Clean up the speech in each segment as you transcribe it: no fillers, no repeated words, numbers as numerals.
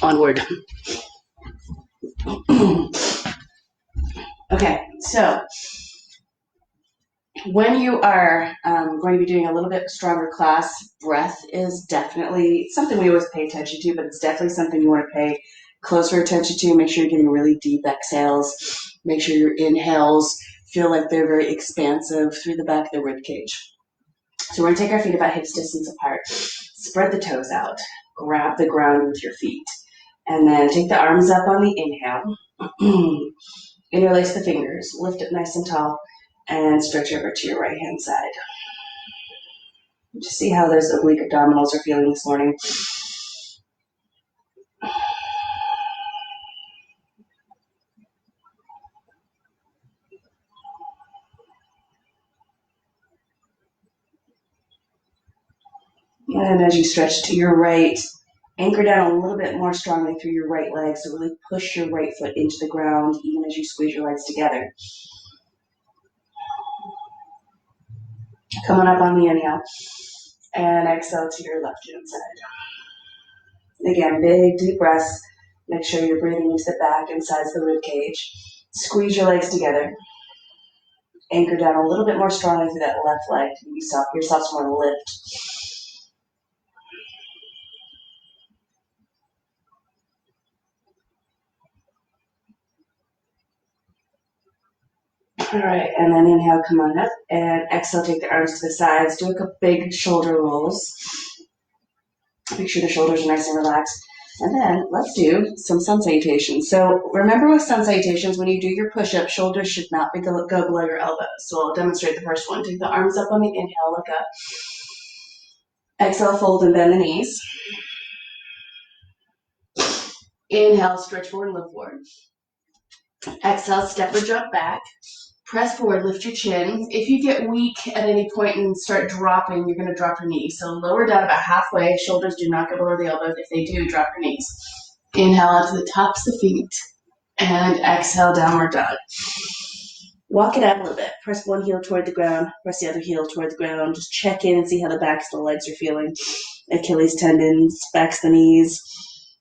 Onward. Okay, so when you are going to be doing a little bit stronger class, breath is definitely something we always pay attention to, but it's definitely something you want to pay closer attention to. Make sure you're getting really deep exhales. Make sure your inhales feel like they're very expansive through the back of the rib cage. So we're going to take our feet about hips distance apart. Spread the toes out. Grab the ground with your feet. And then take the arms up on the inhale. Interlace the fingers. Lift it nice and tall. And stretch over to your right hand side. Just see how those oblique abdominals are feeling this morning. And as you stretch to your right, anchor down a little bit more strongly through your right leg. So really push your right foot into the ground even as you squeeze your legs together. Coming up on the inhale. And exhale to your left hand side. Again, big deep breaths. Make sure you're breathing into the back and sides of the rib cage. Squeeze your legs together. Anchor down a little bit more strongly through that left leg to give yourself some more lift. All right, and then inhale, come on up, and exhale, take the arms to the sides. Do a couple big shoulder rolls. Make sure the shoulders are nice and relaxed. And then let's do some sun salutations. So remember with sun salutations, when you do your push-up, shoulders should not go below your elbows. So I'll demonstrate the first one. Take the arms up on the inhale, look up. Exhale, fold and bend the knees. Inhale, stretch forward and lift forward. Exhale, step or jump back. Press forward, lift your chin. If you get weak at any point and start dropping, you're going to drop your knees. So lower down about halfway. Shoulders do not go below the elbows. If they do, drop your knees. Inhale out to the tops of the feet. And exhale, downward dog. Walk it out a little bit. Press one heel toward the ground. Press the other heel toward the ground. Just check in and see how the backs of the legs are feeling. Achilles tendons, backs of the knees.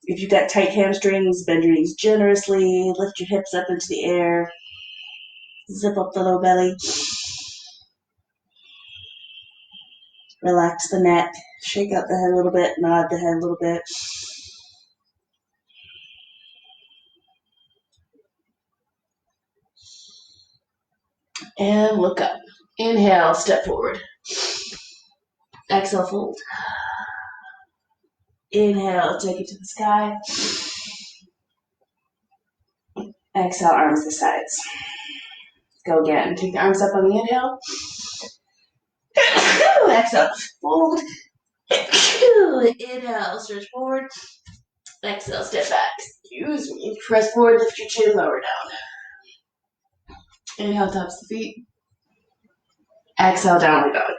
If you've got tight hamstrings, bend your knees generously. Lift your hips up into the air. Zip up the low belly. Relax the neck. Shake out the head a little bit. Nod the head a little bit. And look up. Inhale, step forward. Exhale, fold. Inhale, take it to the sky. Exhale, arms to the sides. Go again. Take the arms up on the inhale. Exhale, fold. Inhale, stretch forward. Exhale, step back. Excuse me. Press forward, lift your chin, lower down. Inhale, tops the feet. Exhale, downward dog.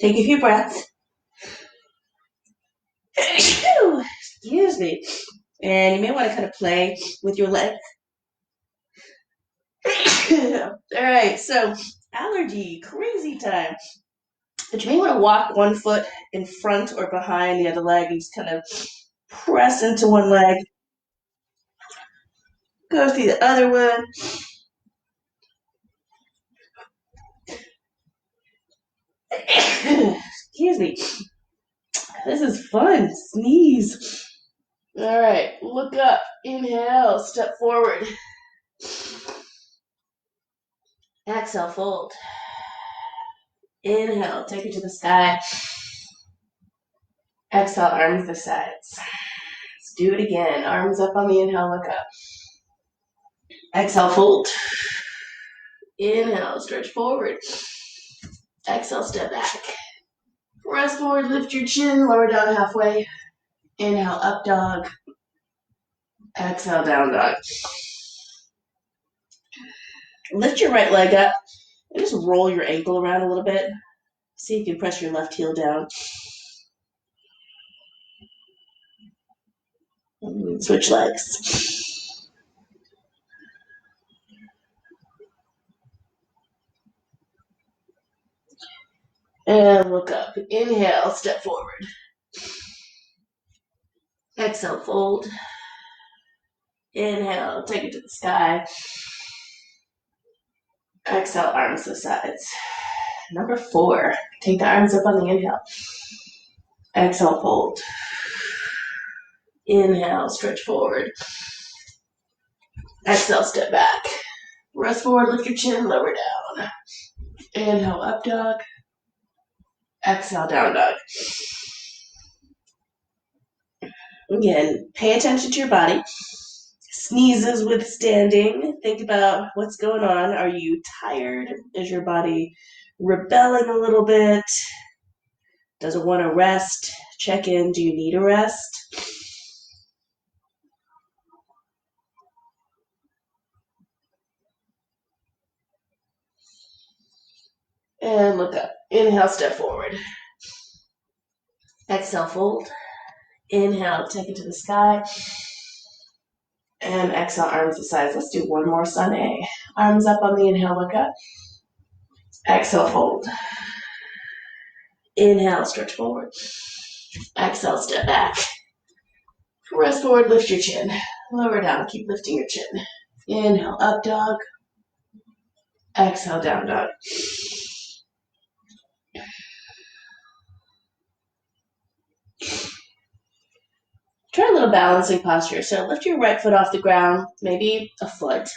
Take a few breaths. Excuse me. And you may want to kind of play with your legs. All right, so allergy, crazy time. But you may want to walk one foot in front or behind the other leg and just kind of press into one leg. Go through the other one. Excuse me. This is fun. Sneeze. All right, look up. Inhale, step forward. Exhale, fold. Inhale, take it to the sky. Exhale, arms to the sides. Let's do it again. Arms up on the inhale, look up. Exhale, fold. Inhale, stretch forward. Exhale, step back. Press forward, lift your chin, lower down halfway. Inhale, up dog. Exhale, down dog. Lift your right leg up and just roll your ankle around a little bit. See if you can press your left heel down. And switch legs. And look up. Inhale, step forward. Exhale, fold. Inhale, take it to the sky. Exhale, arms to the sides. Number 4, take the arms up on the inhale. Exhale, fold. Inhale, stretch forward. Exhale, step back. Rest forward, lift your chin, lower down. Inhale, up dog. Exhale, down dog. Again, pay attention to your body. Sneezes with standing. Think about what's going on. Are you tired? Is your body rebelling a little bit? Does it want to rest? Check in. Do you need a rest? And look up. Inhale, step forward. Exhale, fold. Inhale, take it to the sky. And exhale, arms to the sides. Let's do one more sun A. Arms up on the inhale, look up. Exhale, fold. Inhale, stretch forward. Exhale, step back. Rest forward, lift your chin. Lower down, keep lifting your chin. Inhale, up dog. Exhale, down dog. Try a little balancing posture. So lift your right foot off the ground, maybe a foot.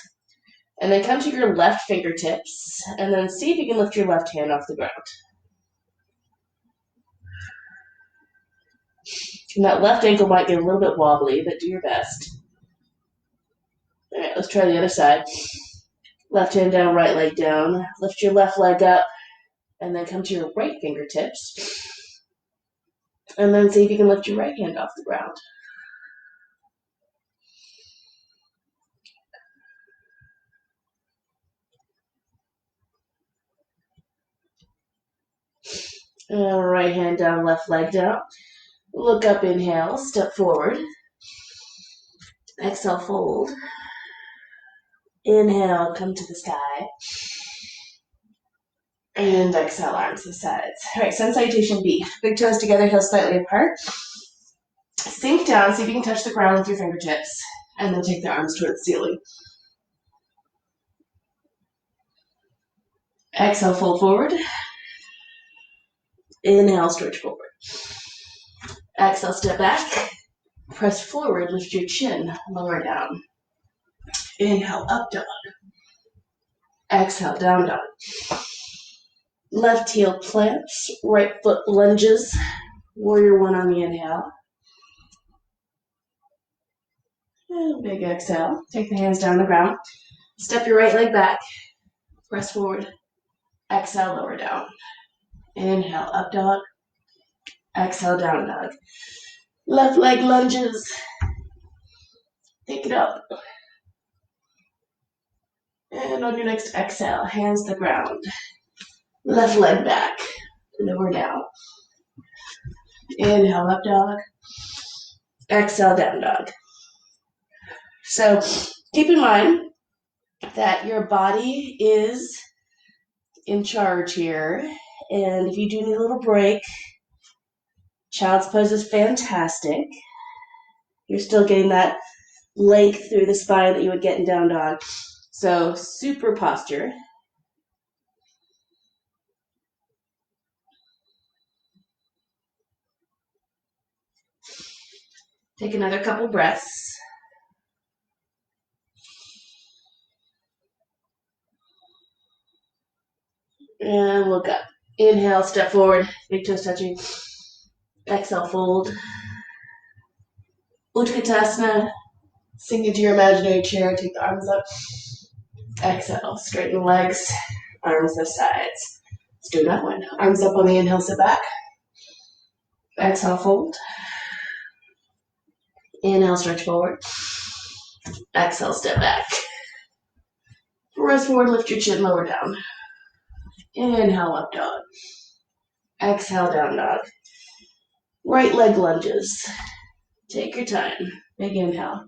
And then come to your left fingertips. And then see if you can lift your left hand off the ground. And that left ankle might get a little bit wobbly, but do your best. All right, let's try the other side. Left hand down, right leg down. Lift your left leg up, and then come to your right fingertips. And then see if you can lift your right hand off the ground. And right hand down, left leg down. Look up, inhale, step forward. Exhale, fold. Inhale, come to the sky. And exhale, arms to the sides. All right, sun salutation B. Big toes together, heels slightly apart. Sink down, see if you can touch the ground with your fingertips. And then take the arms toward the ceiling. Exhale, fold forward. Inhale, stretch forward. Exhale, step back. Press forward, lift your chin, lower down. Inhale, up dog. Exhale, down dog. Left heel plants, right foot lunges. Warrior 1 on the inhale. And big exhale. Take the hands down the ground. Step your right leg back. Press forward. Exhale, lower down. Inhale, up dog. Exhale, down dog. Left leg lunges. Take it up. And on your next exhale, hands to the ground. Left leg back. Lower down. Inhale, up dog. Exhale, down dog. So keep in mind that your body is in charge here. And if you do need a little break, child's pose is fantastic. You're still getting that length through the spine that you would get in down dog. So super posture. Take another couple breaths. And look up. Inhale, step forward, big toes touching. Exhale, fold. Utkatasana. Sink into your imaginary chair, take the arms up. Exhale, straighten the legs, arms to the sides. Let's do that one. Arms up on the inhale, sit back. Exhale, fold. Inhale, stretch forward. Exhale, step back. Rest forward, lift your chin, lower down. Inhale, up dog. Exhale, down dog. Right leg lunges. Take your time. Big inhale.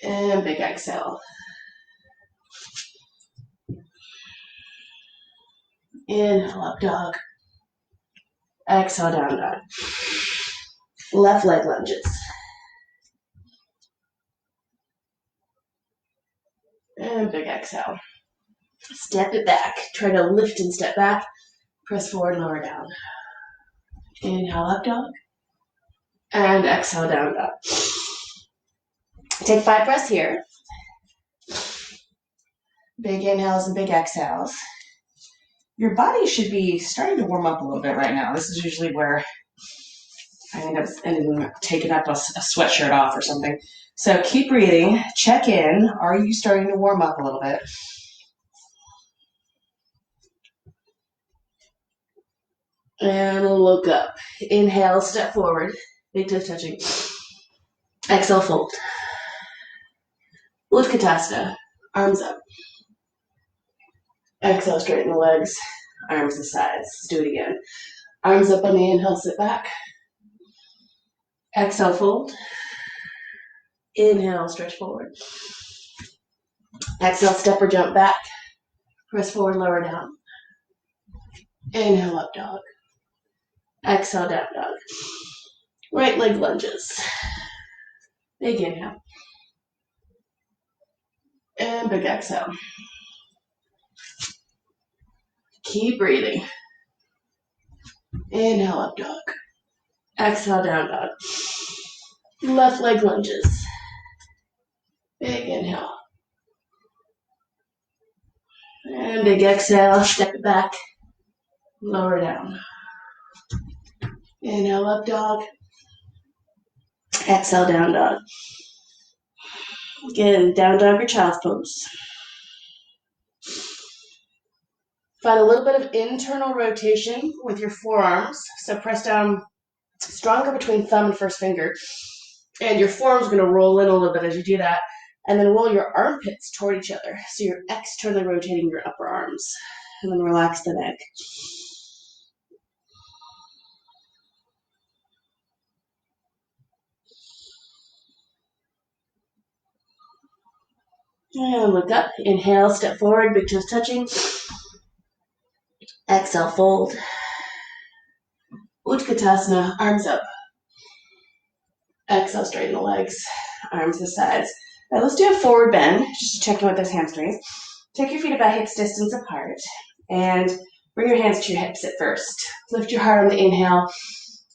And big exhale. Inhale, up dog. Exhale, down dog. Left leg lunges. And big exhale. Step it back. Try to lift and step back. Press forward, lower down. Inhale, up dog. And exhale, down dog. Take 5 breaths here. Big inhales and big exhales. Your body should be starting to warm up a little bit right now. This is usually where I end up taking up a sweatshirt off or something. So keep breathing. Check in. Are you starting to warm up a little bit? And look up. Inhale, step forward. Big toes touching. Exhale, fold. Utkatasana. Arms up. Exhale, straighten the legs. Arms to sides. Let's do it again. Arms up on the inhale, sit back. Exhale, fold. Inhale, stretch forward. Exhale, step or jump back. Press forward, lower down. Inhale, up dog. Exhale, down dog. Right leg lunges. Big inhale. And big exhale. Keep breathing. Inhale, up dog. Exhale, down dog. Left leg lunges. Big inhale. And big exhale. Step it back. Lower down. Inhale, up dog. Exhale, down dog. Again, down dog or child's pose. Find a little bit of internal rotation with your forearms. So press down stronger between thumb and first finger. And your forearm's going to roll in a little bit as you do that. And then roll your armpits toward each other. So you're externally rotating your upper arms. And then relax the neck. And look up. Inhale, step forward, big toes touching. Exhale, fold. Utkatasana, arms up. Exhale, straighten the legs, arms to the sides. All right, let's do a forward bend, just to check in with those hamstrings. Take your feet about hips distance apart, and bring your hands to your hips at first. Lift your heart on the inhale.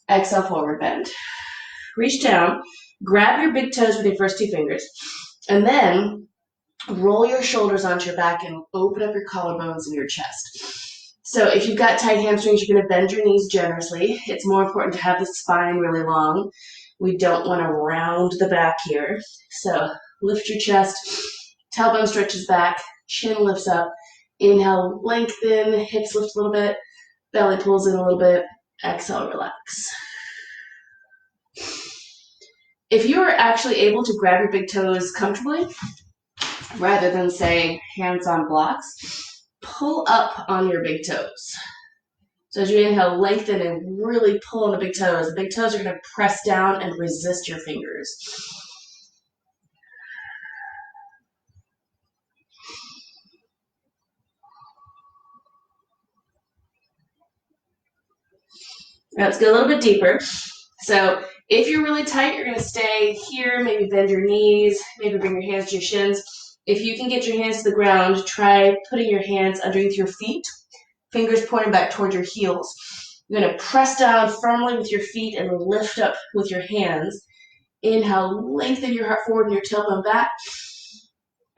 Exhale, forward bend. Reach down, grab your big toes with your first 2 fingers, and then roll your shoulders onto your back and open up your collarbones and your chest. So if you've got tight hamstrings, you're going to bend your knees generously. It's more important to have the spine really long. We don't want to round the back here. So lift your chest, tailbone stretches back, chin lifts up. Inhale, lengthen, hips lift a little bit, belly pulls in a little bit. Exhale, relax. If you are actually able to grab your big toes comfortably, rather than say hands on blocks, pull up on your big toes. So as you inhale, lengthen and really pull on the big toes. The big toes are going to press down and resist your fingers. Now let's go a little bit deeper. So if you're really tight, you're going to stay here, maybe bend your knees, maybe bring your hands to your shins. If you can get your hands to the ground, try putting your hands underneath your feet, fingers pointing back toward your heels. You're going to press down firmly with your feet and lift up with your hands. Inhale, lengthen your heart forward and your tailbone back.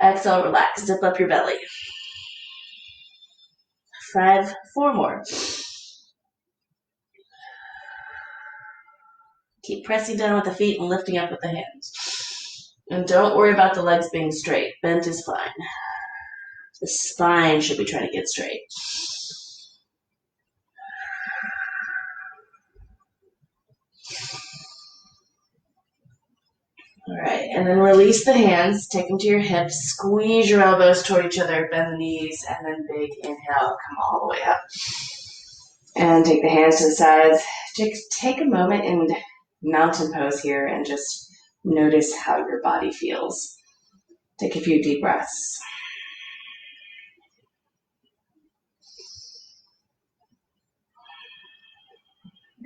Exhale, relax, zip up your belly. 5, 4 more. Keep pressing down with the feet and lifting up with the hands. And don't worry about the legs being straight. Bent is fine. The spine should be trying to get straight. All right, and then release the hands, take them to your hips, squeeze your elbows toward each other, bend the knees, and then big inhale, come all the way up. And take the hands to the sides. Just take a moment in mountain pose here and just notice how your body feels. Take a few deep breaths.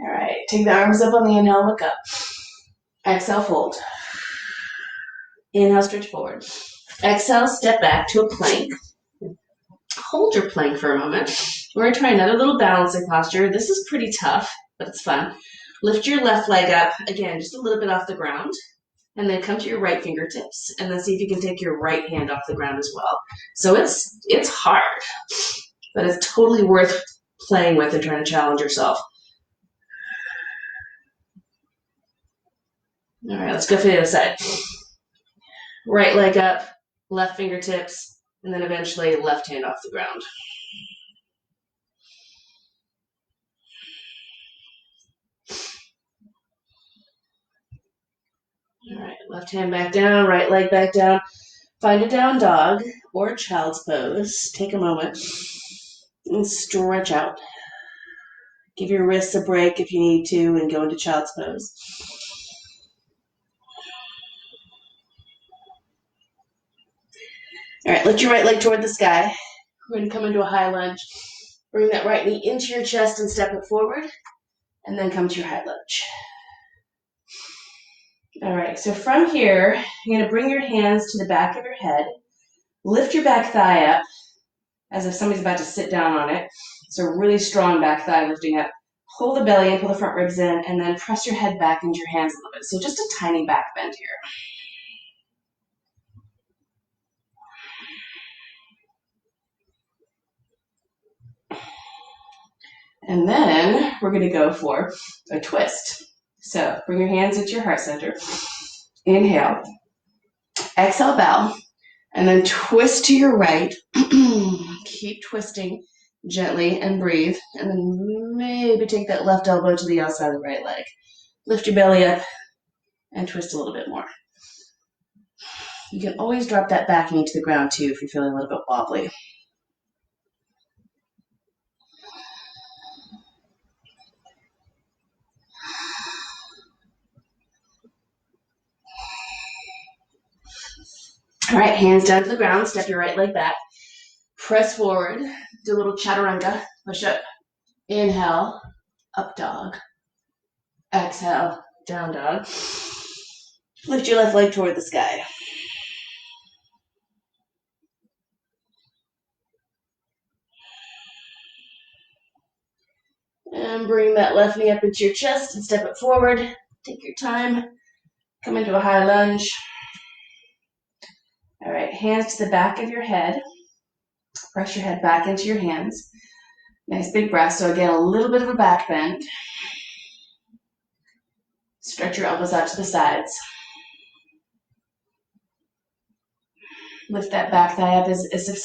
All right, take the arms up on the inhale, look up. Exhale, fold. Inhale, stretch forward. Exhale, step back to a plank. Hold your plank for a moment. We're going to try another little balancing posture. This is pretty tough, but it's fun. Lift your left leg up, again, just a little bit off the ground. And then come to your right fingertips. And then see if you can take your right hand off the ground as well. So it's hard, but it's totally worth playing with and trying to challenge yourself. All right, let's go for the other side. Right leg up, left fingertips, and then eventually left hand off the ground. All right, left hand back down, right leg back down. Find a down dog or child's pose. Take a moment and stretch out. Give your wrists a break if you need to and go into child's pose. All right, lift your right leg toward the sky. We're going to come into a high lunge. Bring that right knee into your chest and step it forward, and then come to your high lunge. All right, so from here, you're going to bring your hands to the back of your head. Lift your back thigh up as if somebody's about to sit down on it. So really strong back thigh lifting up. Pull the belly and pull the front ribs in, and then press your head back into your hands a little bit. So just a tiny back bend here. And then we're going to go for a twist. So bring your hands into your heart center. Inhale. Exhale, bow. And then twist to your right. Keep twisting gently and breathe. And then maybe take that left elbow to the outside of the right leg. Lift your belly up and twist a little bit more. You can always drop that back knee to the ground too if you're feeling a little bit wobbly. All right, hands down to the ground. Step your right leg back. Press forward. Do a little chaturanga. Push up. Inhale, up dog. Exhale, down dog. Lift your left leg toward the sky. And bring that left knee up into your chest and step it forward. Take your time. Come into a high lunge. All right, hands to the back of your head. Press your head back into your hands. Nice big breath. So again, a little bit of a back bend. Stretch your elbows out to the sides. Lift that back thigh up as if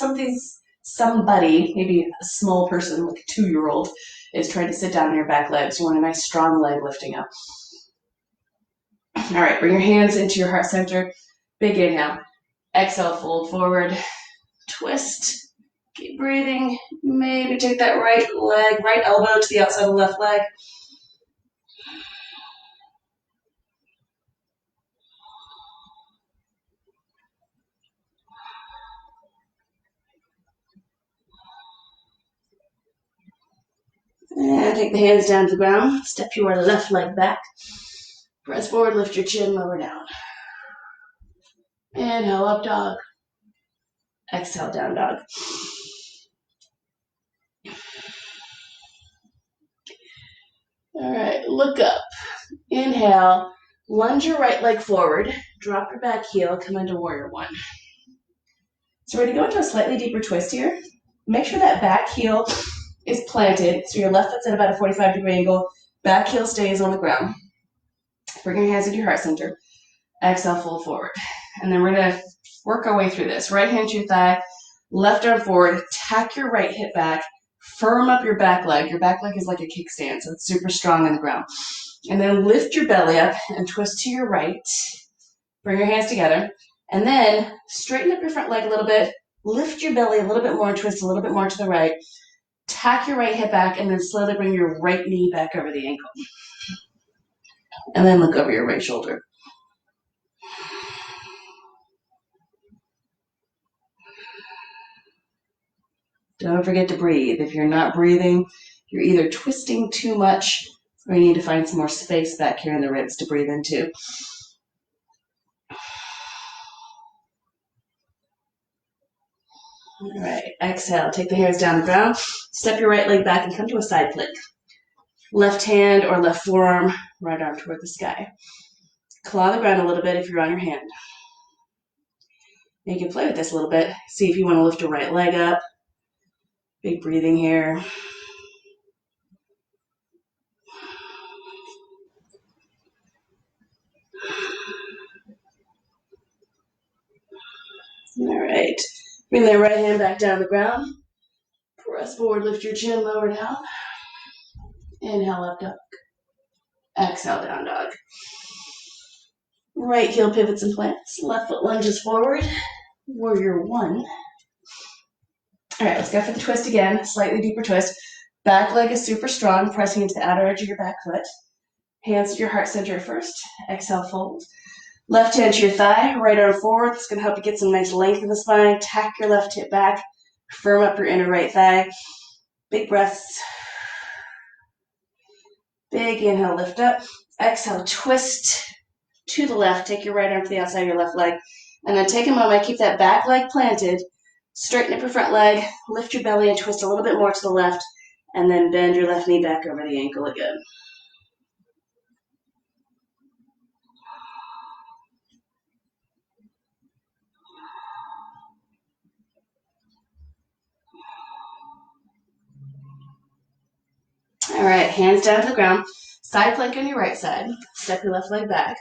somebody, maybe a small person, like a 2-year-old, is trying to sit down on your back legs. You want a nice strong leg lifting up. All right, bring your hands into your heart center. Big inhale. Exhale, fold forward. Twist. Keep breathing. Maybe take that right elbow to the outside of the left leg. And take the hands down to the ground. Step your left leg back. Press forward, lift your chin, lower down. Inhale, up dog. Exhale, down dog. All right, look up. Inhale, lunge your right leg forward. Drop your back heel, come into warrior one. So we're going to go into a slightly deeper twist here. Make sure that back heel is planted, so your left foot's at about a 45-degree angle. Back heel stays on the ground. Bring your hands into your heart center. Exhale, fold forward. And then we're going to work our way through this. Right hand to your thigh, left arm forward, tack your right hip back, firm up your back leg. Your back leg is like a kickstand, so it's super strong on the ground. And then lift your belly up and twist to your right. Bring your hands together. And then straighten up your front leg a little bit. Lift your belly a little bit more and twist a little bit more to the right. Tack your right hip back and then slowly bring your right knee back over the ankle. And then look over your right shoulder. Don't forget to breathe. If you're not breathing, you're either twisting too much or you need to find some more space back here in the ribs to breathe into. All right, exhale, take the hands down the ground, step your right leg back and come to a side plank. Left hand or left forearm, right arm toward the sky. Claw the ground a little bit if you're on your hand. You can play with this a little bit. See if you want to lift your right leg up. Big breathing here. All right. Bring that right hand back down to the ground. Press forward, lift your chin, lower down. Inhale, up dog. Exhale, down dog. Right heel pivots and plants. Left foot lunges forward. Warrior one. All right, let's go for the twist again. Slightly deeper twist. Back leg is super strong, pressing into the outer edge of your back foot. Hands to your heart center first. Exhale, fold. Left hand to your thigh, right arm forward. It's going to help you get some nice length in the spine. Tack your left hip back. Firm up your inner right thigh. Big breaths. Big inhale, lift up. Exhale, twist to the left. Take your right arm to the outside of your left leg. And then take a moment, keep that back leg planted. Straighten up your front leg. Lift your belly and twist a little bit more to the left. And then bend your left knee back over the ankle again. All right, hands down to the ground. Side plank on your right side. Step your left leg back.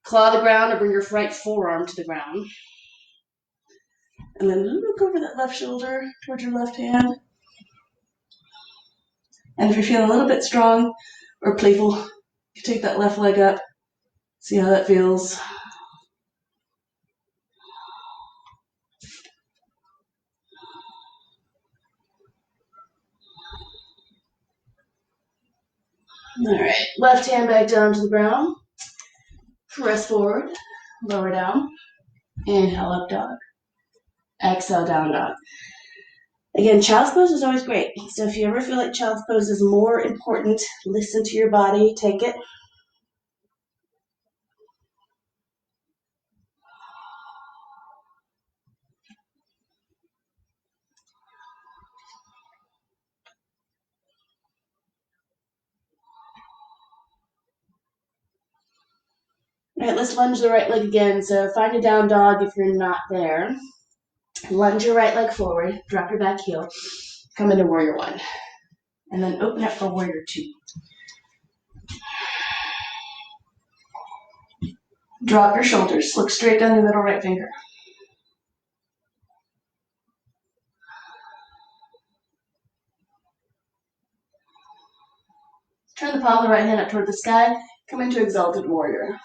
Claw the ground or bring your right forearm to the ground. And then look over that left shoulder towards your left hand. And if you're feeling a little bit strong or playful, you take that left leg up. See how that feels. All right, left hand back down to the ground. Press forward, lower down. Inhale, up dog. Exhale, down dog. Again, child's pose is always great. So if you ever feel like child's pose is more important, listen to your body, take it. All right, let's lunge the right leg again. So find a down dog if you're not there. Lunge your right leg forward, drop your back heel, come into warrior one. And then open up for warrior two. Drop your shoulders, look straight down the middle right finger. Turn the palm of the right hand up toward the sky, come into exalted warrior.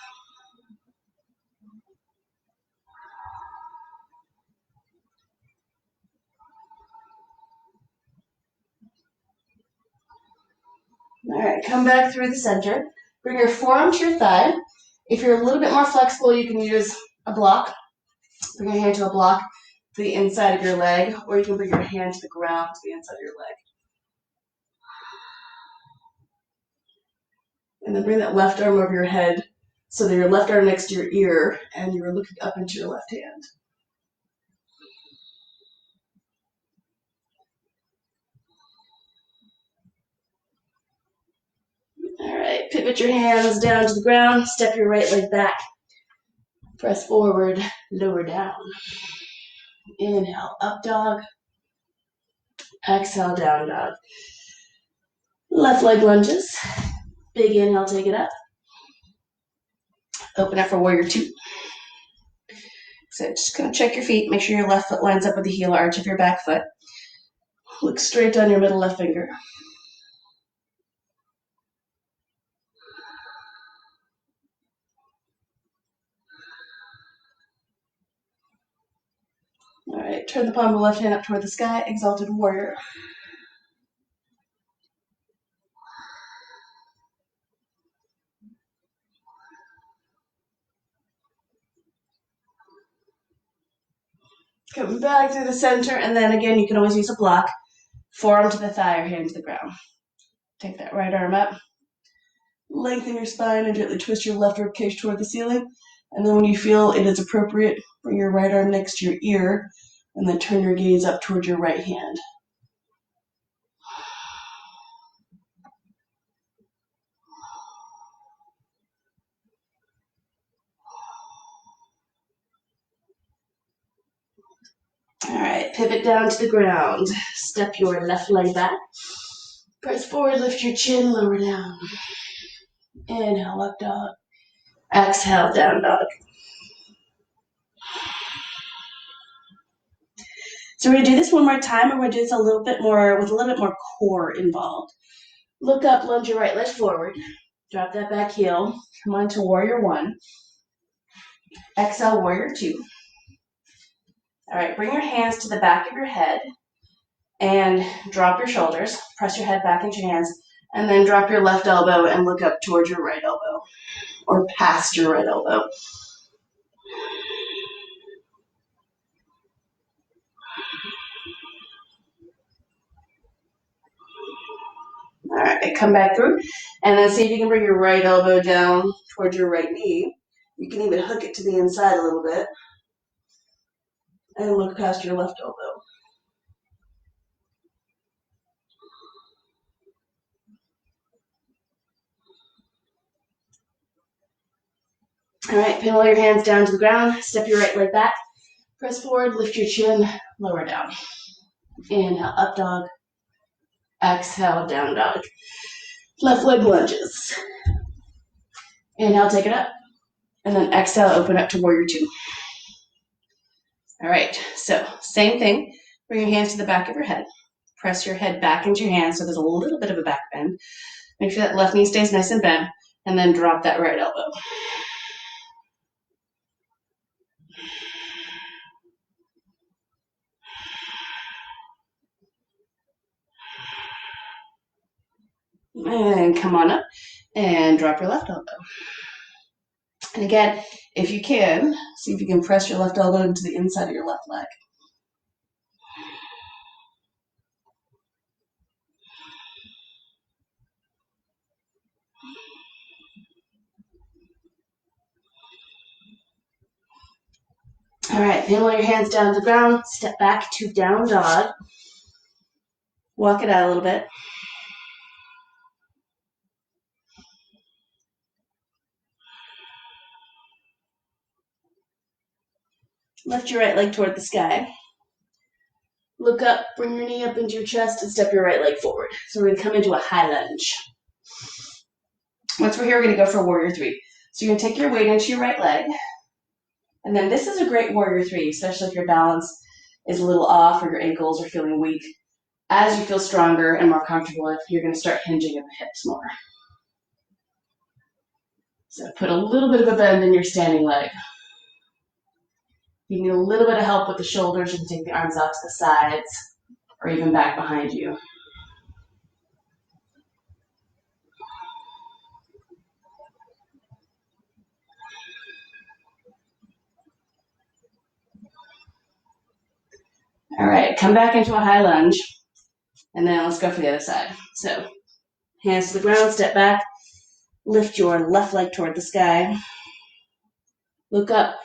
All right, come back through the center. Bring your forearm to your thigh. If you're a little bit more flexible, you can use a block. Bring your hand to a block to the inside of your leg, or you can bring your hand to the ground to the inside of your leg. And then bring that left arm over your head so that your left arm next to your ear and you're looking up into your left hand. All right, pivot your hands down to the ground, step your right leg back. Press forward, lower down. Inhale, up dog. Exhale, down dog. Left leg lunges. Big inhale, take it up. Open up for warrior two. So just gonna check your feet. Make sure your left foot lines up with the heel arch of your back foot. Look straight down your middle left finger. All right, turn the palm of the left hand up toward the sky, exalted warrior. Come back through the center, and then again, you can always use a block. Forearm to the thigh or hand to the ground. Take that right arm up. Lengthen your spine and gently twist your left rib cage toward the ceiling. And then when you feel it is appropriate, bring your right arm next to your ear. And then turn your gaze up towards your right hand. All right, pivot down to the ground. Step your left leg back. Press forward, lift your chin, lower down. Inhale, up dog. Exhale, down dog. So we're gonna do this one more time, and we're gonna do this a little bit more with a little bit more core involved. Look up, lunge your right leg forward. Drop that back heel. Come on to warrior one. Exhale, warrior two. All right, bring your hands to the back of your head and drop your shoulders. Press your head back into your hands, and then drop your left elbow and look up towards your right elbow or past your right elbow. All right, come back through, and then see if you can bring your right elbow down towards your right knee. You can even hook it to the inside a little bit, and look past your left elbow. All right, pin all your hands down to the ground, step your right leg back, press forward, lift your chin, lower down. Inhale, up dog. Exhale, down dog. Left leg lunges. Inhale, take it up. And then exhale, open up to warrior two. All right, so same thing. Bring your hands to the back of your head. Press your head back into your hands so there's a little bit of a back bend. Make sure that left knee stays nice and bent, and then drop that right elbow. And come on up and drop your left elbow. And again, if you can, see if you can press your left elbow into the inside of your left leg. All right, pin all your hands down to the ground, step back to down dog. Walk it out a little bit. Lift your right leg toward the sky. Look up, bring your knee up into your chest, and step your right leg forward. So we're gonna come into a high lunge. Once we're here, we're gonna go for warrior three. So you're gonna take your weight into your right leg. And then this is a great warrior three, especially if your balance is a little off or your ankles are feeling weak. As you feel stronger and more comfortable, you're gonna start hinging at the hips more. So put a little bit of a bend in your standing leg. If you need a little bit of help with the shoulders, you can take the arms out to the sides or even back behind you. All right, come back into a high lunge, and then let's go for the other side. So hands to the ground, step back, lift your left leg toward the sky. Look up,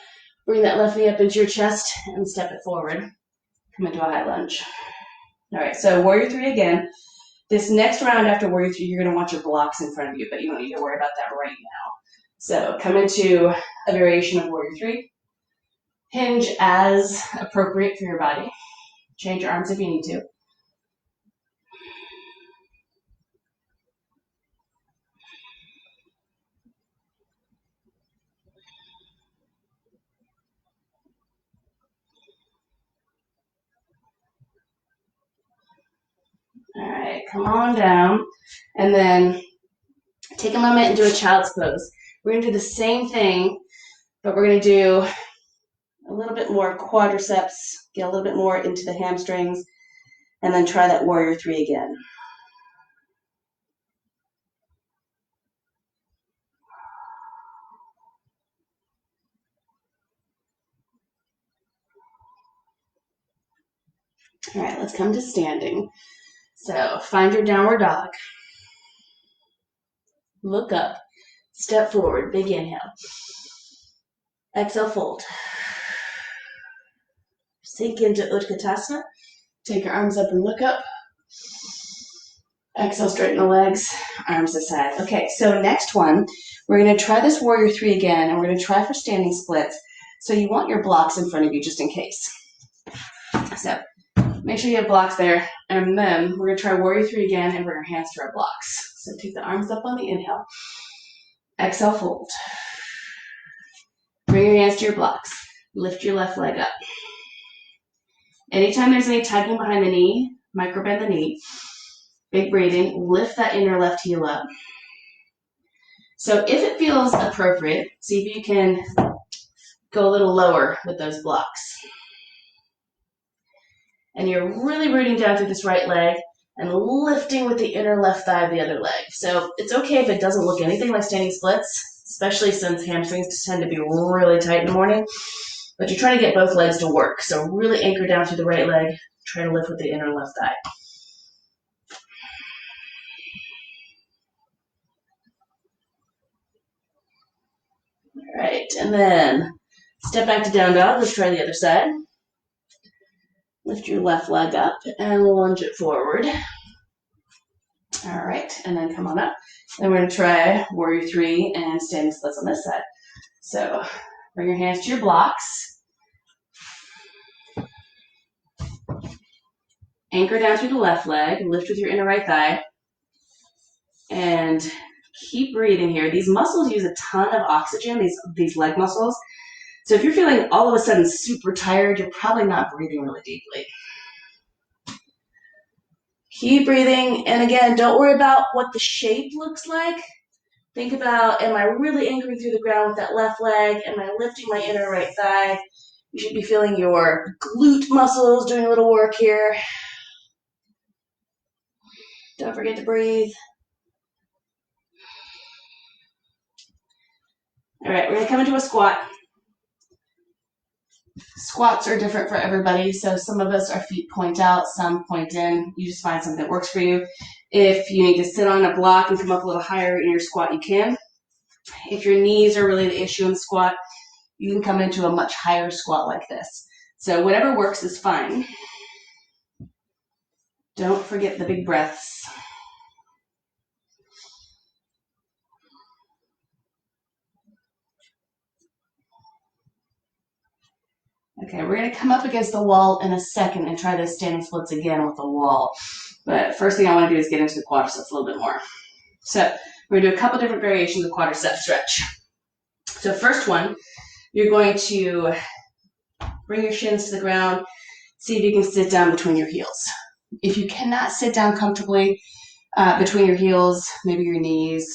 bring that left knee up into your chest and step it forward. Come into a high lunge. All right, so warrior three again. This next round after warrior three, you're gonna want your blocks in front of you, but you don't need to worry about that right now. So come into a variation of warrior three. Hinge as appropriate for your body. Change your arms if you need to. All right, come on down, and then take a moment and do a child's pose. We're gonna do the same thing, but we're gonna do a little bit more quadriceps, get a little bit more into the hamstrings, and then try that warrior three again. All right, let's come to standing. So find your downward dog. Look up, step forward, big inhale. Exhale, fold. Sink into Utkatasana. Take your arms up and look up. Exhale, straighten the legs, arms aside. Okay, so next one, we're going to try this warrior 3 again, and we're going to try for standing splits. So you want your blocks in front of you just in case. So make sure you have blocks there, and then we're going to try warrior 3 again and bring our hands to our blocks. So take the arms up on the inhale. Exhale, fold. Bring your hands to your blocks. Lift your left leg up. Anytime there's any tugging behind the knee, microbend the knee. Big breathing, lift that inner left heel up. So if it feels appropriate, see if you can go a little lower with those blocks. And you're really rooting down through this right leg and lifting with the inner left thigh of the other leg. So it's okay if it doesn't look anything like standing splits, especially since hamstrings tend to be really tight in the morning. But you're trying to get both legs to work. So really anchor down through the right leg, try to lift with the inner left thigh. All right, and then step back to down dog. Let's try the other side. Lift your left leg up and lunge it forward. All right, and then come on up. Then we're going to try warrior 3 and standing splits on this side. So bring your hands to your blocks. Anchor down through the left leg. Lift with your inner right thigh. And keep breathing here. These muscles use a ton of oxygen, these leg muscles. So if you're feeling all of a sudden super tired, you're probably not breathing really deeply. Keep breathing. And again, don't worry about what the shape looks like. Think about, am I really anchoring through the ground with that left leg? Am I lifting my inner right thigh? You should be feeling your glute muscles doing a little work here. Don't forget to breathe. All right, we're going to come into a squat. Squats are different for everybody, so some of us, our feet point out, some point in. You just find something that works for you. If you need to sit on a block and come up a little higher in your squat, you can. If your knees are really the issue in the squat, you can come into a much higher squat like this. So whatever works is fine. Don't forget the big breaths. Okay, we're going to come up against the wall in a second and try those standing splits again with the wall. But first thing I want to do is get into the quadriceps a little bit more. So we're going to do a couple different variations of quadricep stretch. So first one, you're going to bring your shins to the ground, see if you can sit down between your heels. If you cannot sit down comfortably between your heels, maybe your knees,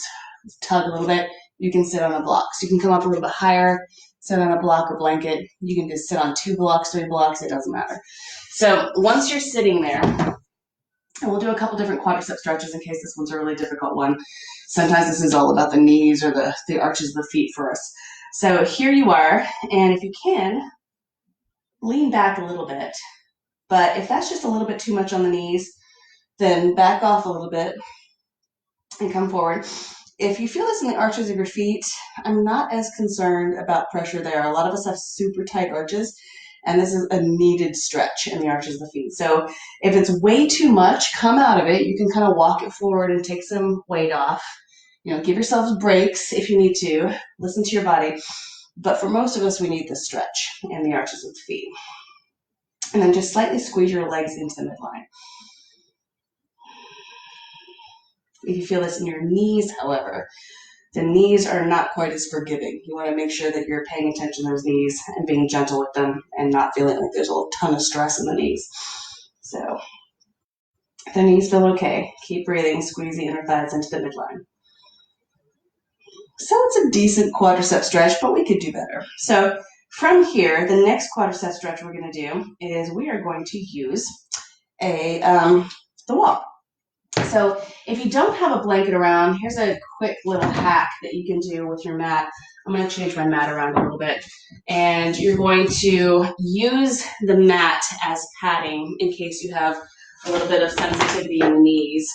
tug a little bit, you can sit on a block. So you can come up a little bit higher, sit on a block or blanket. You can just sit on 2 blocks, 3 blocks, it doesn't matter. So once you're sitting there, and we'll do a couple different quadricep stretches in case this one's a really difficult one. Sometimes this is all about the knees or the arches of the feet for us. So here you are, and if you can, lean back a little bit. But if that's just a little bit too much on the knees, then back off a little bit and come forward. If you feel this in the arches of your feet, I'm not as concerned about pressure there. A lot of us have super tight arches, and this is a needed stretch in the arches of the feet. So if it's way too much, come out of it. You can kind of walk it forward and take some weight off. You know, give yourselves breaks if you need to. Listen to your body. But for most of us, we need this stretch in the arches of the feet. And then just slightly squeeze your legs into the midline. If you feel this in your knees, however, the knees are not quite as forgiving. You want to make sure that you're paying attention to those knees and being gentle with them and not feeling like there's a ton of stress in the knees. So if the knees feel okay, keep breathing, squeeze the inner thighs into the midline. So it's a decent quadricep stretch, but we could do better. So from here, the next quadricep stretch we're going to do is we are going to use the wall. So if you don't have a blanket around, here's a quick little hack that you can do with your mat. I'm going to change my mat around a little bit. And you're going to use the mat as padding in case you have a little bit of sensitivity in the knees.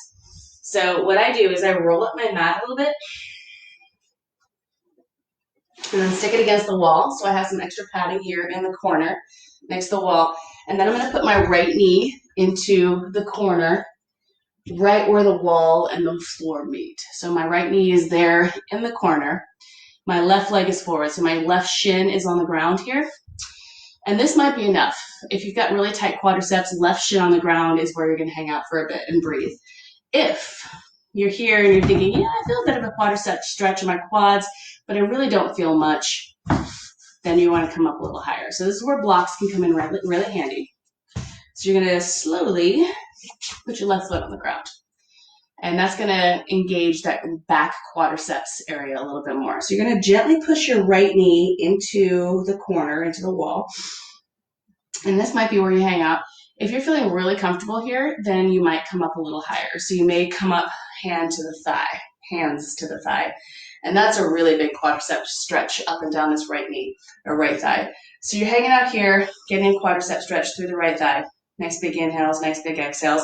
So what I do is I roll up my mat a little bit. and then stick it against the wall. So I have some extra padding here in the corner next to the wall. And then I'm going to put my right knee into the corner right where the wall and the floor meet. So my right knee is there in the corner. My left leg is forward. So my left shin is on the ground here. And this might be enough. If you've got really tight quadriceps, left shin on the ground is where you're going to hang out for a bit and breathe. If you're here and you're thinking, yeah, I feel a bit of a quadricep stretch in my quads, but I really don't feel much, then you want to come up a little higher. So this is where blocks can come in really, really handy. So you're going to slowly put your left foot on the ground. And that's going to engage that back quadriceps area a little bit more. So you're going to gently push your right knee into the corner, into the wall. And this might be where you hang out. If you're feeling really comfortable here, then you might come up a little higher. So you may come up hands to the thigh. And that's a really big quadricep stretch up and down this right knee or right thigh. So you're hanging out here, getting a quadricep stretch through the right thigh. Nice big inhales, nice big exhales.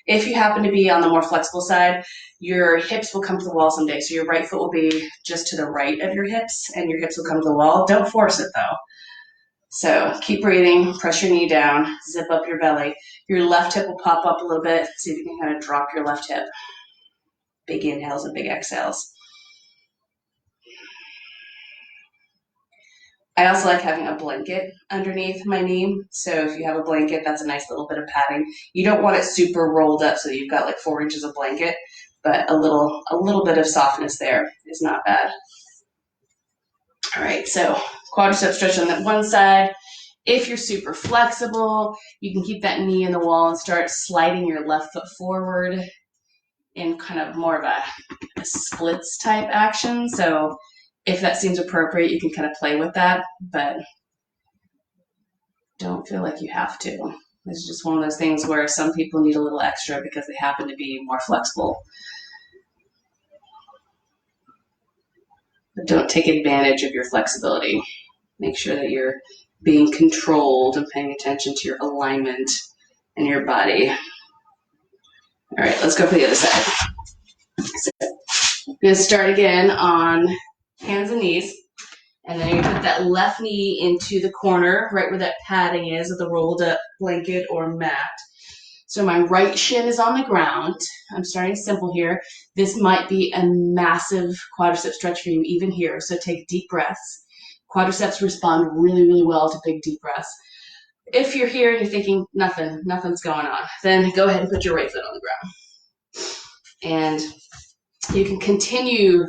If you happen to be on the more flexible side, your hips will come to the wall someday. So your right foot will be just to the right of your hips and your hips will come to the wall. Don't force it though. So keep breathing, press your knee down, zip up your belly. Your left hip will pop up a little bit. See if you can kind of drop your left hip. Big inhales and big exhales. I also like having a blanket underneath my knee. So if you have a blanket, that's a nice little bit of padding. You don't want it super rolled up so that you've got like 4 inches of blanket, but a little bit of softness there is not bad. All right, so quadricep stretch on that one side. If you're super flexible, you can keep that knee in the wall and start sliding your left foot forward in kind of more of a splits type action. So if that seems appropriate, you can kind of play with that, but don't feel like you have to. It's just one of those things where some people need a little extra because they happen to be more flexible. But don't take advantage of your flexibility. Make sure that you're being controlled and paying attention to your alignment and your body. All right, let's go for the other side. So, I'm going to start again on hands and knees. And then you put that left knee into the corner, right where that padding is of the rolled up blanket or mat. So my right shin is on the ground. I'm starting simple here. This might be a massive quadricep stretch for you even here. So take deep breaths. Quadriceps respond really, really well to big deep breaths. If you're here and you're thinking nothing's going on, then go ahead and put your right foot on the ground. And you can continue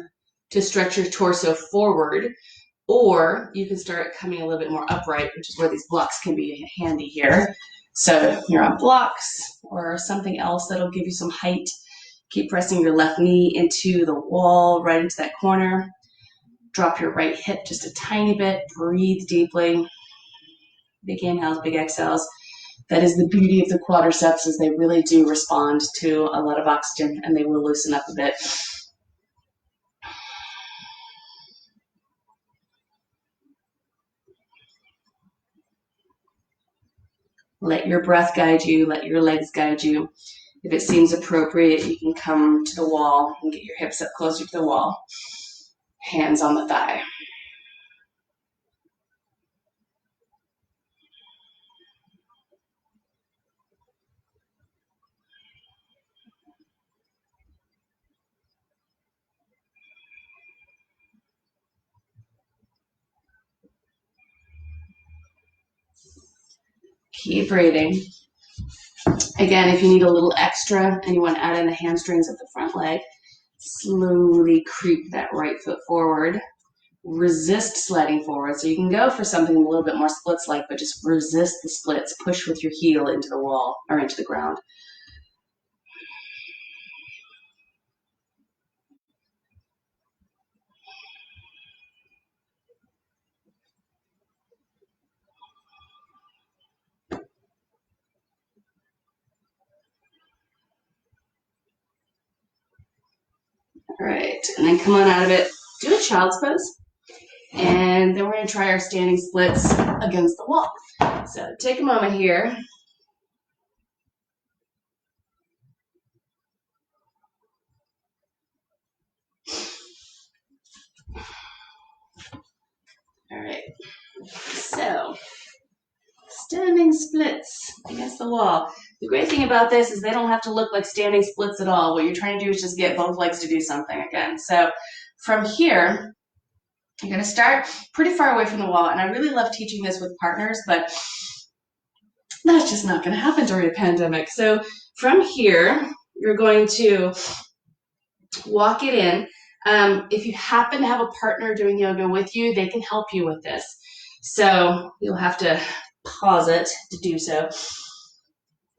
to stretch your torso forward, or you can start coming a little bit more upright, which is where these blocks can be handy here. So you're on blocks or something else that'll give you some height. Keep pressing your left knee into the wall, right into that corner. Drop your right hip just a tiny bit. Breathe deeply. Big inhales, big exhales. That is the beauty of the quadriceps, is they really do respond to a lot of oxygen and they will loosen up a bit. Let your breath guide you. Let your legs guide you. If it seems appropriate, you can come to the wall and get your hips up closer to the wall. Hands on the thigh. Keep breathing. Again, if you need a little extra and you want to add in the hamstrings of the front leg, slowly creep that right foot forward. Resist sliding forward. So you can go for something a little bit more splits-like, but just resist the splits. Push with your heel into the wall or into the ground. All right, and then come on out of it. Do a child's pose. And then we're going to try our standing splits against the wall. So take a moment here. standing splits against the wall. The great thing about this is they don't have to look like standing splits at all. What you're trying to do is just get both legs to do something again. So from here, you're going to start pretty far away from the wall. And I really love teaching this with partners, but that's just not going to happen during a pandemic. So from here, you're going to walk it in. If you happen to have a partner doing yoga with you, they can help you with this. So you'll have to pause it to do so.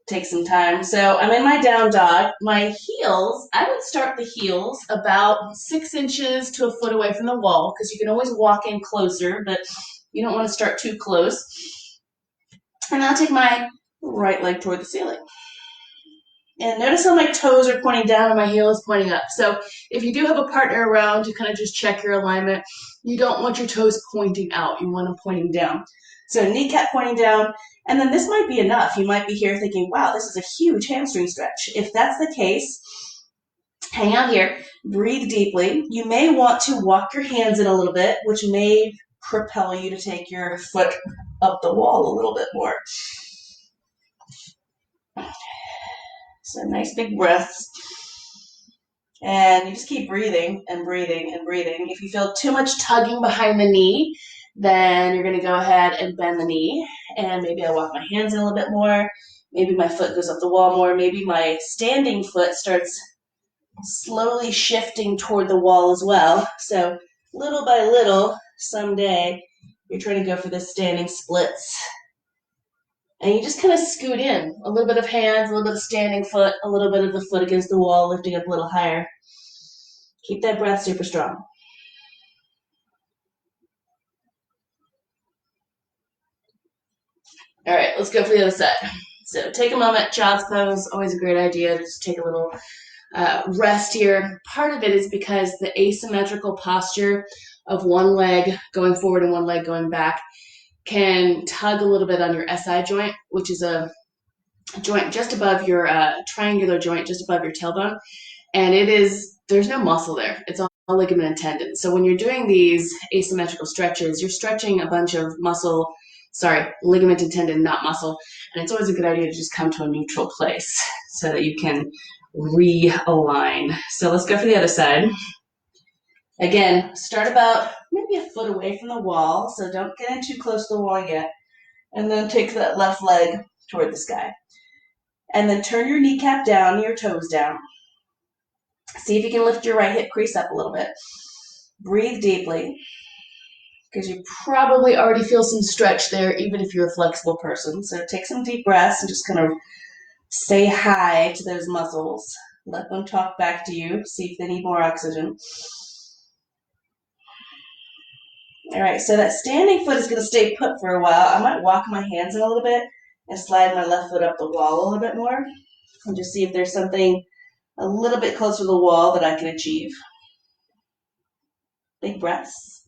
Take some time. So I'm in my down dog. My heels, I would start the heels about 6 inches to a foot away from the wall, because you can always walk in closer, but you don't want to start too close. And I'll take my right leg toward the ceiling. And notice how my toes are pointing down and my heel is pointing up. So if you do have a partner around, you kind of just check your alignment. You don't want your toes pointing out. You want them pointing down. So kneecap pointing down. And then this might be enough. You might be here thinking, wow, this is a huge hamstring stretch. If that's the case, hang out here. Breathe deeply. You may want to walk your hands in a little bit, which may propel you to take your foot up the wall a little bit more. So nice big breaths. And you just keep breathing and breathing and breathing. If you feel too much tugging behind the knee, then you're going to go ahead and bend the knee. And maybe I walk my hands in a little bit more. Maybe my foot goes up the wall more. Maybe my standing foot starts slowly shifting toward the wall as well. So little by little, someday, you're trying to go for the standing splits. And you just kind of scoot in. A little bit of hands, a little bit of standing foot, a little bit of the foot against the wall, lifting up a little higher. Keep that breath super strong. All right, let's go for the other side. So take a moment, child's pose, always a great idea. Just take a little rest here. Part of it is because the asymmetrical posture of one leg going forward and one leg going back can tug a little bit on your SI joint, which is a joint just above your triangular joint, just above your tailbone. And there's no muscle there. It's all ligament and tendon. So when you're doing these asymmetrical stretches, you're stretching a bunch of ligament and tendon, not muscle. And it's always a good idea to just come to a neutral place so that you can realign. So let's go for the other side. Again, start about maybe a foot away from the wall, so don't get in too close to the wall yet. And then take that left leg toward the sky. And then turn your kneecap down, your toes down. See if you can lift your right hip crease up a little bit. Breathe deeply, because you probably already feel some stretch there, even if you're a flexible person. So take some deep breaths and just kind of say hi to those muscles. Let them talk back to you. See if they need more oxygen. All right, so that standing foot is going to stay put for a while. I might walk my hands in a little bit and slide my left foot up the wall a little bit more and just see if there's something a little bit closer to the wall that I can achieve. Big breaths.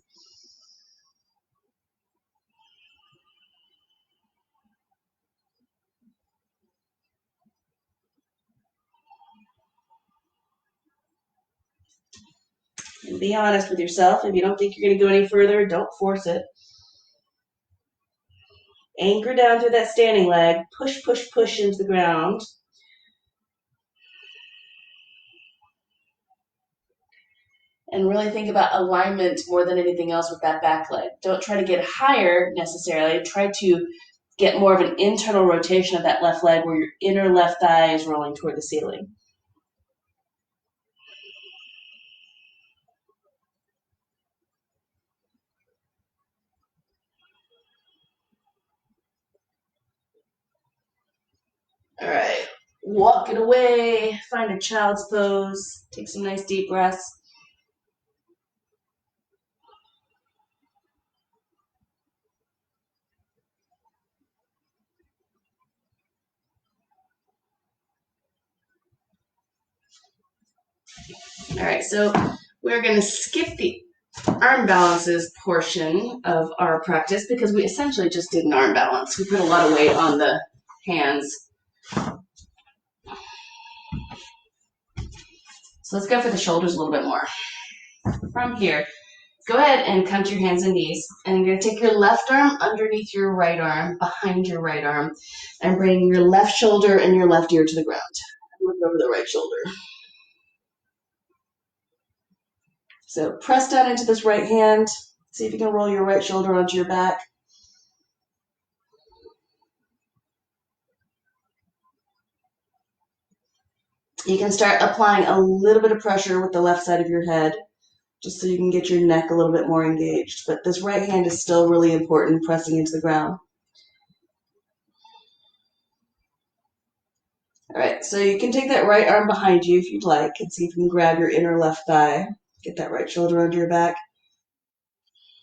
And be honest with yourself. If you don't think you're going to go any further, don't force it. Anchor down through that standing leg. Push, push, push into the ground. And really think about alignment more than anything else with that back leg. Don't try to get higher necessarily. Try to get more of an internal rotation of that left leg where your inner left thigh is rolling toward the ceiling. All right, walk it away, find a child's pose, take some nice deep breaths. All right, so we're going to skip the arm balances portion of our practice because we essentially just did an arm balance. We put a lot of weight on the hands. So let's go for the shoulders a little bit more. From here, go ahead and come to your hands and knees. And you're going to take your left arm underneath your right arm, behind your right arm, and bring your left shoulder and your left ear to the ground. Look over the right shoulder. So press down into this right hand. See if you can roll your right shoulder onto your back. You can start applying a little bit of pressure with the left side of your head, just so you can get your neck a little bit more engaged. But this right hand is still really important, pressing into the ground. All right, so you can take that right arm behind you if you'd like and see if you can grab your inner left thigh. Get that right shoulder under your back.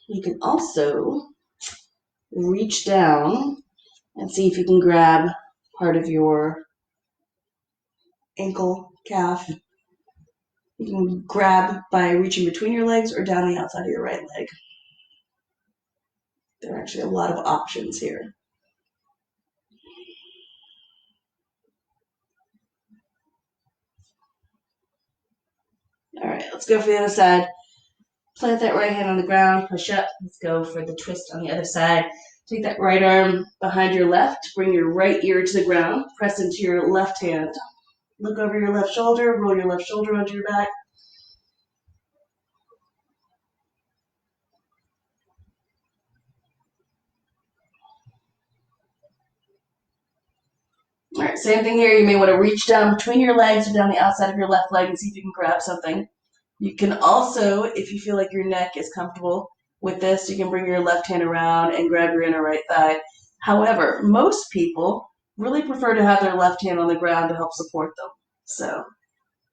You can also reach down and see if you can grab part of your ankle, calf. You can grab by reaching between your legs or down the outside of your right leg. There are actually a lot of options here. All right, let's go for the other side. Plant that right hand on the ground, push up. Let's go for the twist on the other side. Take that right arm behind your left, bring your right ear to the ground, press into your left hand. Look over your left shoulder, roll your left shoulder onto your back. All right, same thing here. You may want to reach down between your legs or down the outside of your left leg and see if you can grab something. You can also, if you feel like your neck is comfortable with this, you can bring your left hand around and grab your inner right thigh. However, most people really prefer to have their left hand on the ground to help support them. So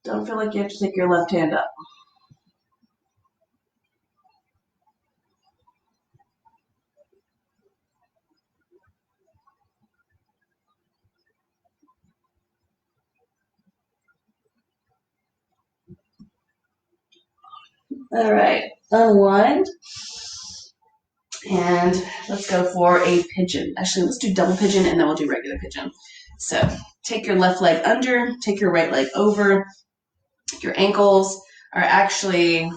don't feel like you have to take your left hand up. All right, unwind. And let's go for a pigeon. Actually, let's do double pigeon and then we'll do regular pigeon. So take your left leg under, take your right leg over. Your ankles are actually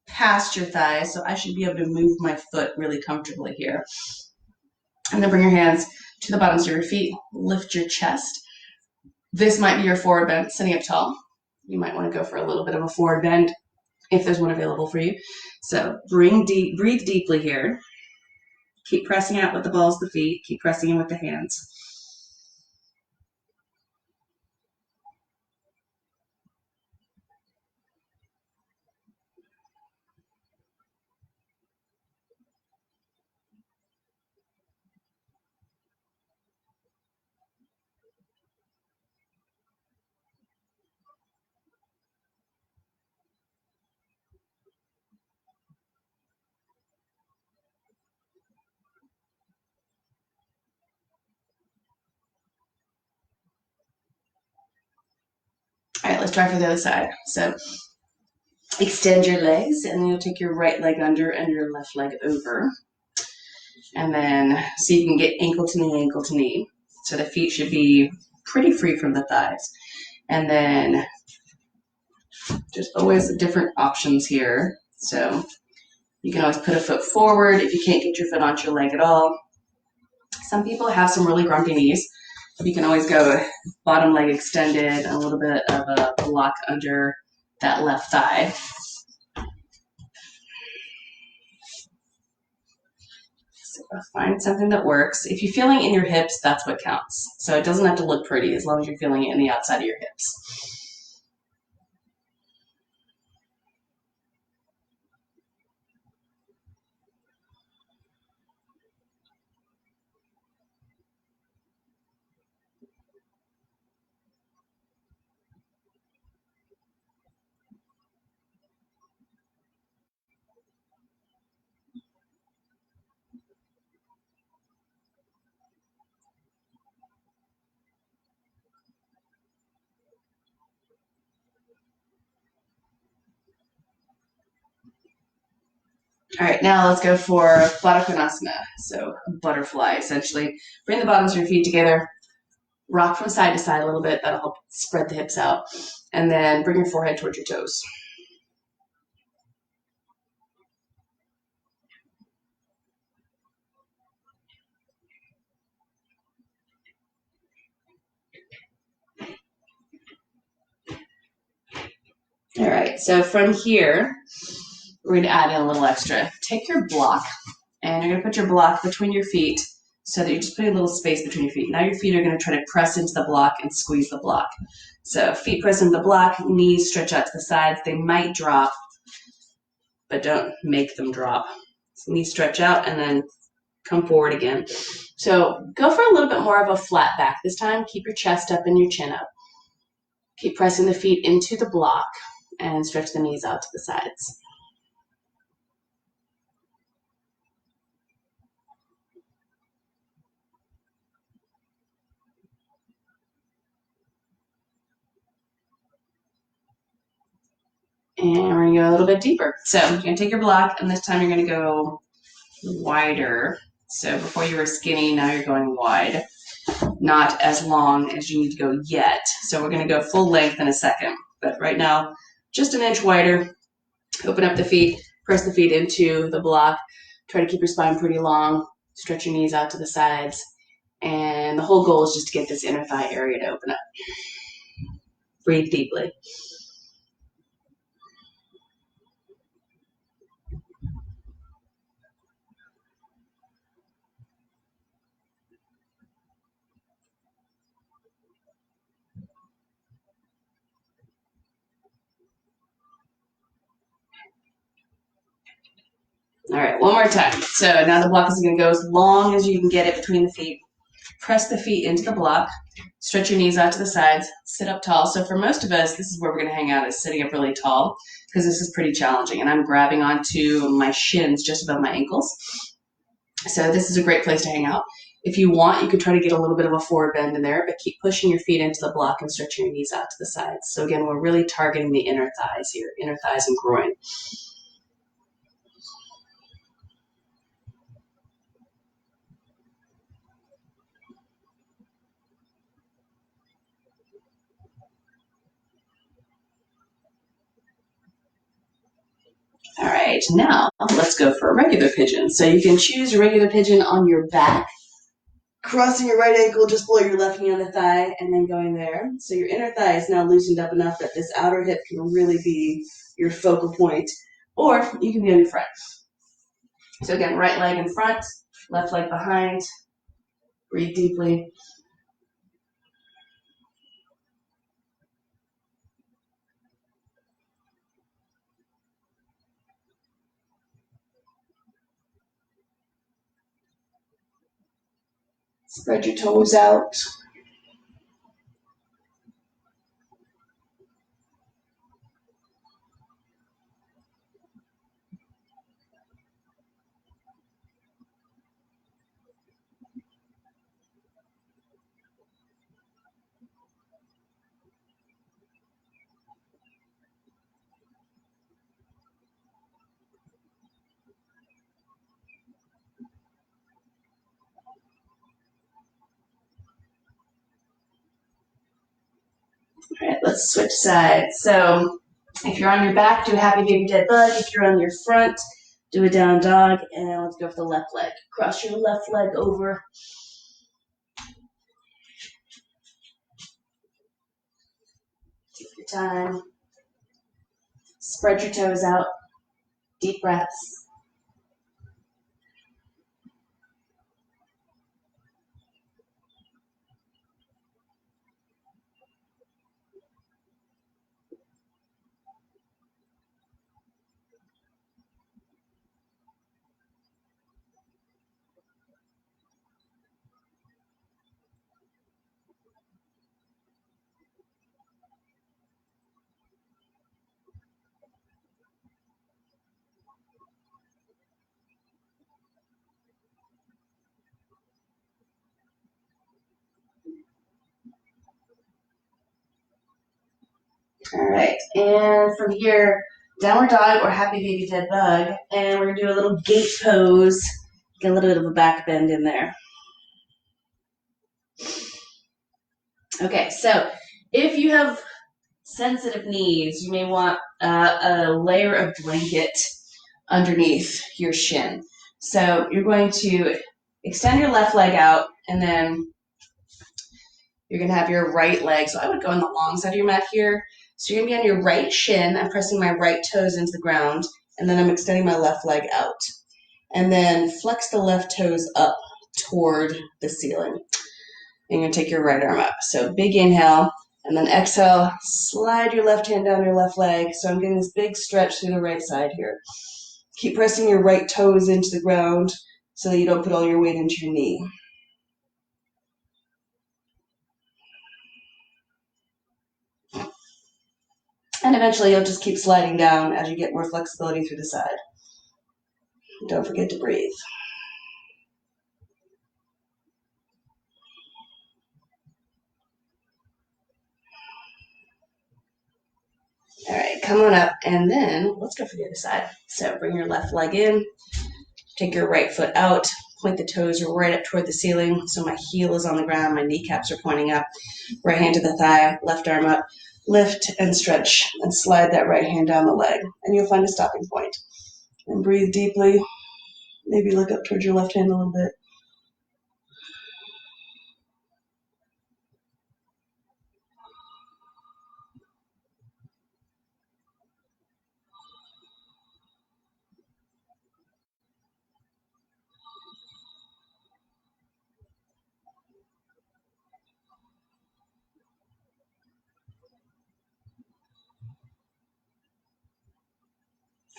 past your thighs, so I should be able to move my foot really comfortably here. And then bring your hands to the bottoms of your feet. Lift your chest. This might be your forward bend, sitting up tall. You might want to go for a little bit of a forward bend if there's one available for you. So breathe deeply here. Keep pressing out with the balls of the feet. Keep pressing in with the hands. All right, let's try for the other side. So extend your legs, and then you'll take your right leg under and your left leg over. And then see if you can get ankle to knee, ankle to knee. So the feet should be pretty free from the thighs. And then there's always different options here. So you can always put a foot forward if you can't get your foot onto your leg at all. Some people have some really grumpy knees. You can always go bottom leg extended and a little bit of a block under that left thigh. So find something that works. If you're feeling it in your hips, that's what counts. So it doesn't have to look pretty as long as you're feeling it in the outside of your hips. All right, now let's go for Baddha Konasana, so butterfly essentially. Bring the bottoms of your feet together, rock from side to side a little bit, that'll help spread the hips out, and then bring your forehead towards your toes. All right, so from here, we're gonna add in a little extra. Take your block, and you're gonna put your block between your feet so that you're just putting a little space between your feet. Now your feet are gonna try to press into the block and squeeze the block. So feet press into the block, knees stretch out to the sides. They might drop, but don't make them drop. So knees stretch out and then come forward again. So go for a little bit more of a flat back this time. Keep your chest up and your chin up. Keep pressing the feet into the block and stretch the knees out to the sides. And we're gonna go a little bit deeper. So you're gonna take your block, and this time you're gonna go wider. So before you were skinny, now you're going wide. Not as long as you need to go yet. So we're gonna go full length in a second. But right now, just an inch wider. Open up the feet, press the feet into the block. Try to keep your spine pretty long. Stretch your knees out to the sides. And the whole goal is just to get this inner thigh area to open up. Breathe deeply. All right, one more time. So now the block is going to go as long as you can get it between the feet. Press the feet into the block. Stretch your knees out to the sides. Sit up tall. So for most of us, this is where we're going to hang out, is sitting up really tall, because this is pretty challenging. And I'm grabbing onto my shins just above my ankles. So this is a great place to hang out. If you want, you could try to get a little bit of a forward bend in there, but keep pushing your feet into the block and stretching your knees out to the sides. So again, we're really targeting the inner thighs here, inner thighs and groin. All right, now let's go for a regular pigeon. So you can choose a regular pigeon on your back, crossing your right ankle just below your left knee on the thigh, and then going there. So your inner thigh is now loosened up enough that this outer hip can really be your focal point, or you can be on your front. So again, right leg in front, left leg behind. Breathe deeply. Spread your toes out. All right, let's switch sides. So if you're on your back, do a happy baby dead bug. If you're on your front, do a down dog. And let's go for the left leg. Cross your left leg over. Take your time. Spread your toes out. Deep breaths. All right, and from here, downward dog or happy baby dead bug, and we're gonna do a little gate pose, get a little bit of a back bend in there. Okay, so if you have sensitive knees, you may want a layer of blanket underneath your shin. So you're going to extend your left leg out, and then you're gonna have your right leg. So I would go on the long side of your mat here. So you're gonna be on your right shin. I'm pressing my right toes into the ground, and then I'm extending my left leg out. And then flex the left toes up toward the ceiling. And you're gonna take your right arm up. So big inhale, and then exhale, slide your left hand down your left leg. So I'm getting this big stretch through the right side here. Keep pressing your right toes into the ground so that you don't put all your weight into your knee. And eventually you'll just keep sliding down as you get more flexibility through the side. Don't forget to breathe. All right, come on up, and then let's go for the other side. So bring your left leg in, take your right foot out, point the toes right up toward the ceiling so my heel is on the ground, my kneecaps are pointing up. Right hand to the thigh, left arm up, lift and stretch, and slide that right hand down the leg, and you'll find a stopping point. And breathe deeply. Maybe look up towards your left hand a little bit.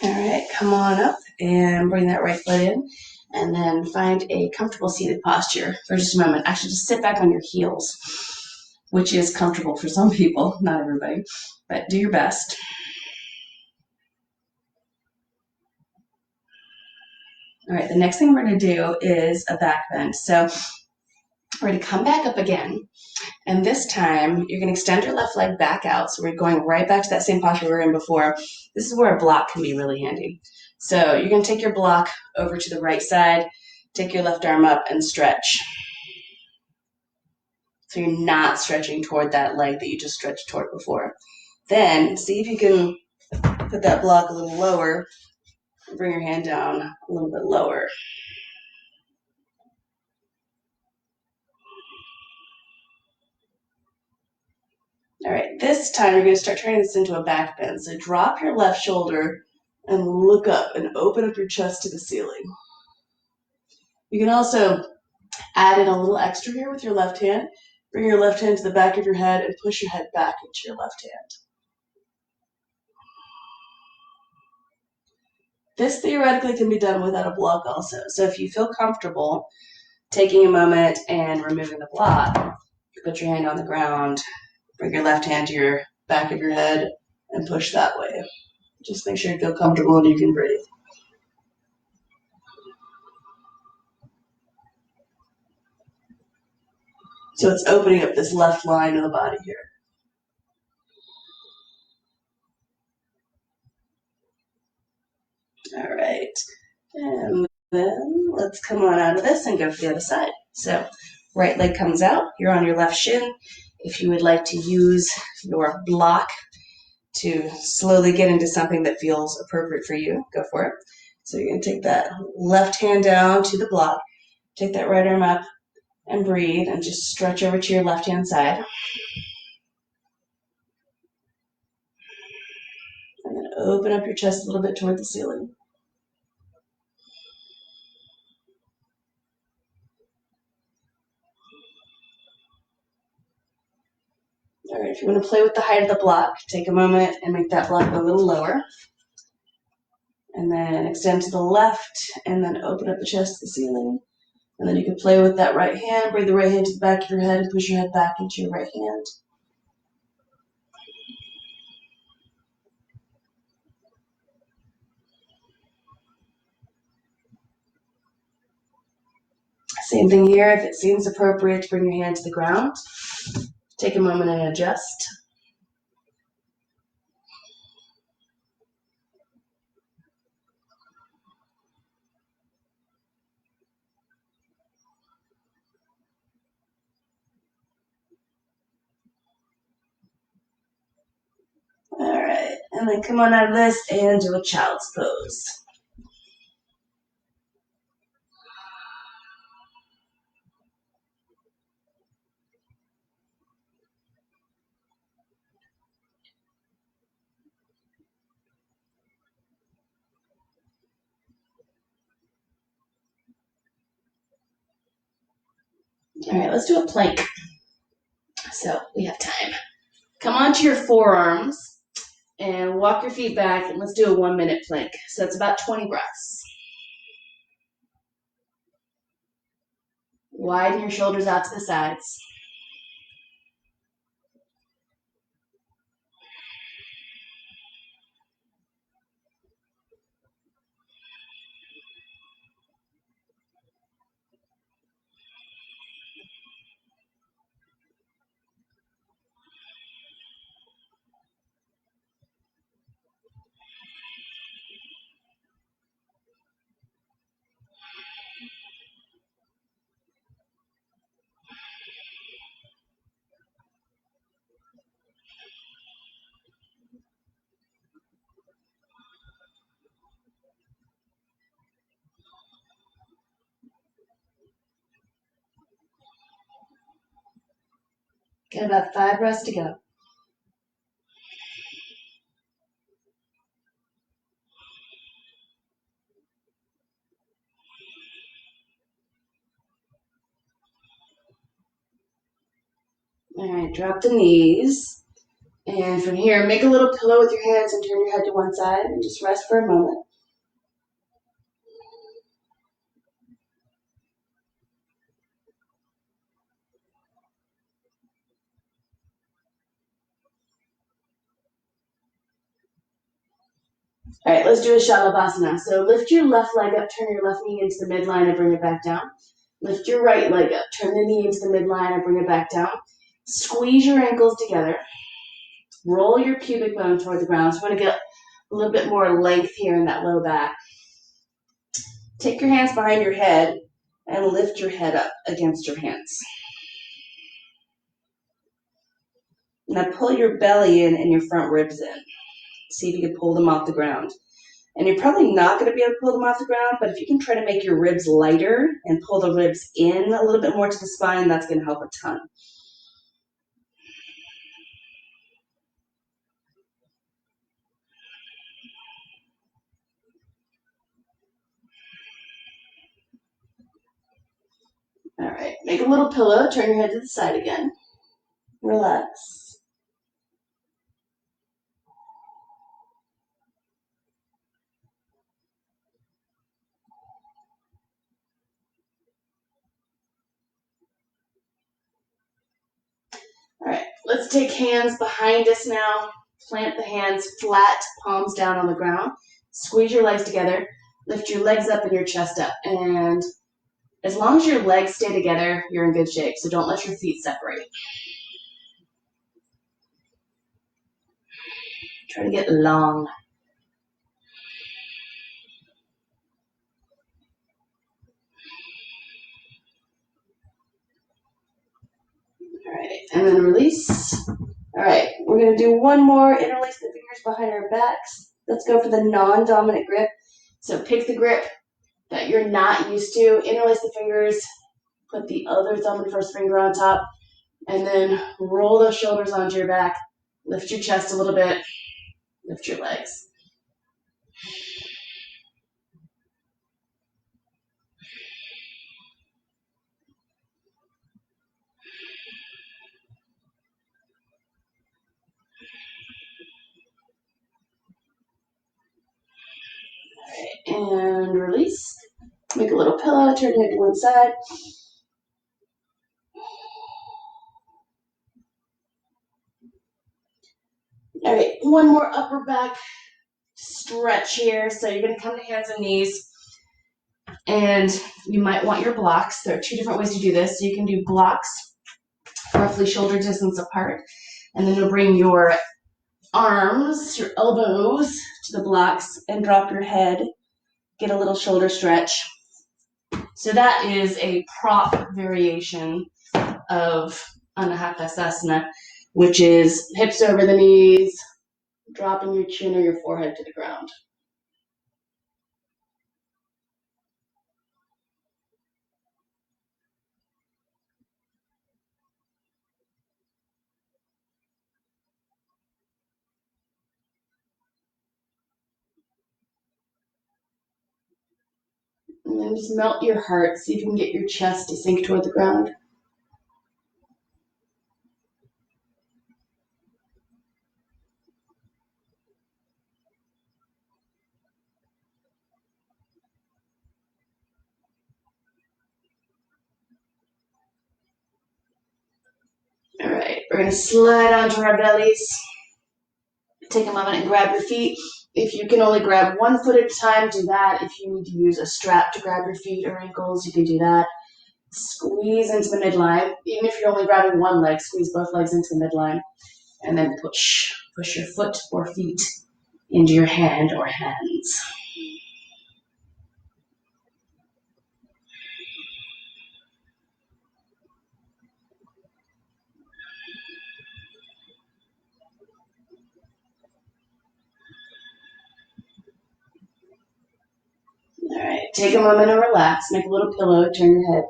All right, come on up and bring that right foot in, and then find a comfortable seated posture for just a moment. Actually, just sit back on your heels, which is comfortable for some people, not everybody, but do your best. All right, the next thing we're going to do is a back bend. So we're going to come back up again, and this time you're going to extend your left leg back out. So we're going right back to that same posture we were in before. This is where a block can be really handy. So you're going to take your block over to the right side, take your left arm up and stretch. So you're not stretching toward that leg that you just stretched toward before. Then see if you can put that block a little lower and bring your hand down a little bit lower. All right, this time you're going to start turning this into a back bend. So drop your left shoulder and look up and open up your chest to the ceiling. You can also add in a little extra here with your left hand. Bring your left hand to the back of your head and push your head back into your left hand. This theoretically can be done without a block also. So if you feel comfortable taking a moment and removing the block, you put your hand on the ground, bring your left hand to your back of your head, and push that way. Just make sure you feel comfortable and you can breathe. So it's opening up this left line of the body here. All right. And then let's come on out of this and go for the other side. So right leg comes out, you're on your left shin. If you would like to use your block to slowly get into something that feels appropriate for you, go for it. So you're going to take that left hand down to the block, take that right arm up and breathe and just stretch over to your left hand side. And then open up your chest a little bit toward the ceiling. All right, if you want to play with the height of the block, take a moment and make that block a little lower. And then extend to the left and then open up the chest to the ceiling. And then you can play with that right hand, bring the right hand to the back of your head and push your head back into your right hand. Same thing here, if it seems appropriate to bring your hand to the ground, take a moment and adjust. All right, and then come on out of this and do a child's pose. All right, let's do a plank. So we have time. Come onto your forearms and walk your feet back, and let's do a 1 minute plank. So it's about 20 breaths. Widen your shoulders out to the sides. Got about 5 breaths to go. All right, drop the knees. And from here, make a little pillow with your hands and turn your head to one side and just rest for a moment. All right, let's do a Shalabhasana. So lift your left leg up, turn your left knee into the midline and bring it back down. Lift your right leg up, turn the knee into the midline and bring it back down. Squeeze your ankles together. Roll your pubic bone toward the ground. So we're going to get a little bit more length here in that low back. Take your hands behind your head and lift your head up against your hands. Now pull your belly in and your front ribs in. See if you can pull them off the ground. And you're probably not going to be able to pull them off the ground, but if you can try to make your ribs lighter and pull the ribs in a little bit more to the spine, that's going to help a ton. All right, make a little pillow, turn your head to the side again. Relax. All right, let's take hands behind us now. Plant the hands flat, palms down on the ground. Squeeze your legs together. Lift your legs up and your chest up. And as long as your legs stay together, you're in good shape. So don't let your feet separate. Try to get long. All right, and then release. All right, we're going to do one more. Interlace the fingers behind our backs. Let's go for the non-dominant grip. So pick the grip that you're not used to. Interlace the fingers. Put the other thumb and first finger on top. And then roll those shoulders onto your back. Lift your chest a little bit. Lift your legs. All right, and release. Make a little pillow, turn your head to one side. All right, one more upper back stretch here. So you're gonna come to hands and knees, and you might want your blocks. There are 2 different ways to do this. So you can do blocks roughly shoulder distance apart, and then you'll bring your arms, your elbows to the blocks and drop your head. Get a little shoulder stretch. So that is a prop variation of Anahatasasana, which is hips over the knees, dropping your chin or your forehead to the ground. And then just melt your heart. See if you can get your chest to sink toward the ground. All right, we're gonna slide onto our bellies. Take a moment and grab your feet. If you can only grab one foot at a time, do that. If you need to use a strap to grab your feet or ankles, you can do that. Squeeze into the midline. Even if you're only grabbing one leg, squeeze both legs into the midline. And then push. Push your foot or feet into your hand or hands. All right, take a moment and relax. Make a little pillow, turn your head.